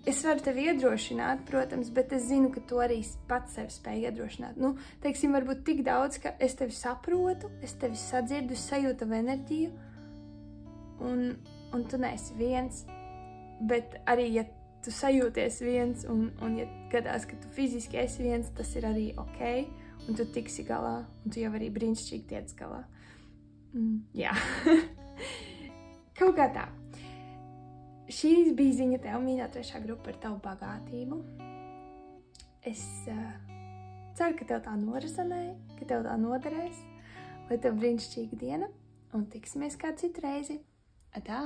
es varu tevi iedrošināt, protams, bet es zinu, ka tu arī pats sevi spēj iedrošināt. Teiksim, varbūt tik daudz, ka es tevi saprotu, es tevi sadzirdu, es sajūtu tavu enerģiju, un tu neesi viens, bet arī, ja tu sajūties viens, un ja gadās, ka tu fiziski esi viens, tas ir arī ok, un tu tiksi galā, un tu jau arī brīnišķīgi tiec galā. Jā. Kaut kā tā. Šī bija ziņa tev, mīļā 3. grupa, par tavu bagātību. Es ceru, ka tev tā norezonēja, ka tev tā noderēs, lai tev brīnišķīga diena, un tiksimies kādu citu reizi. Atā!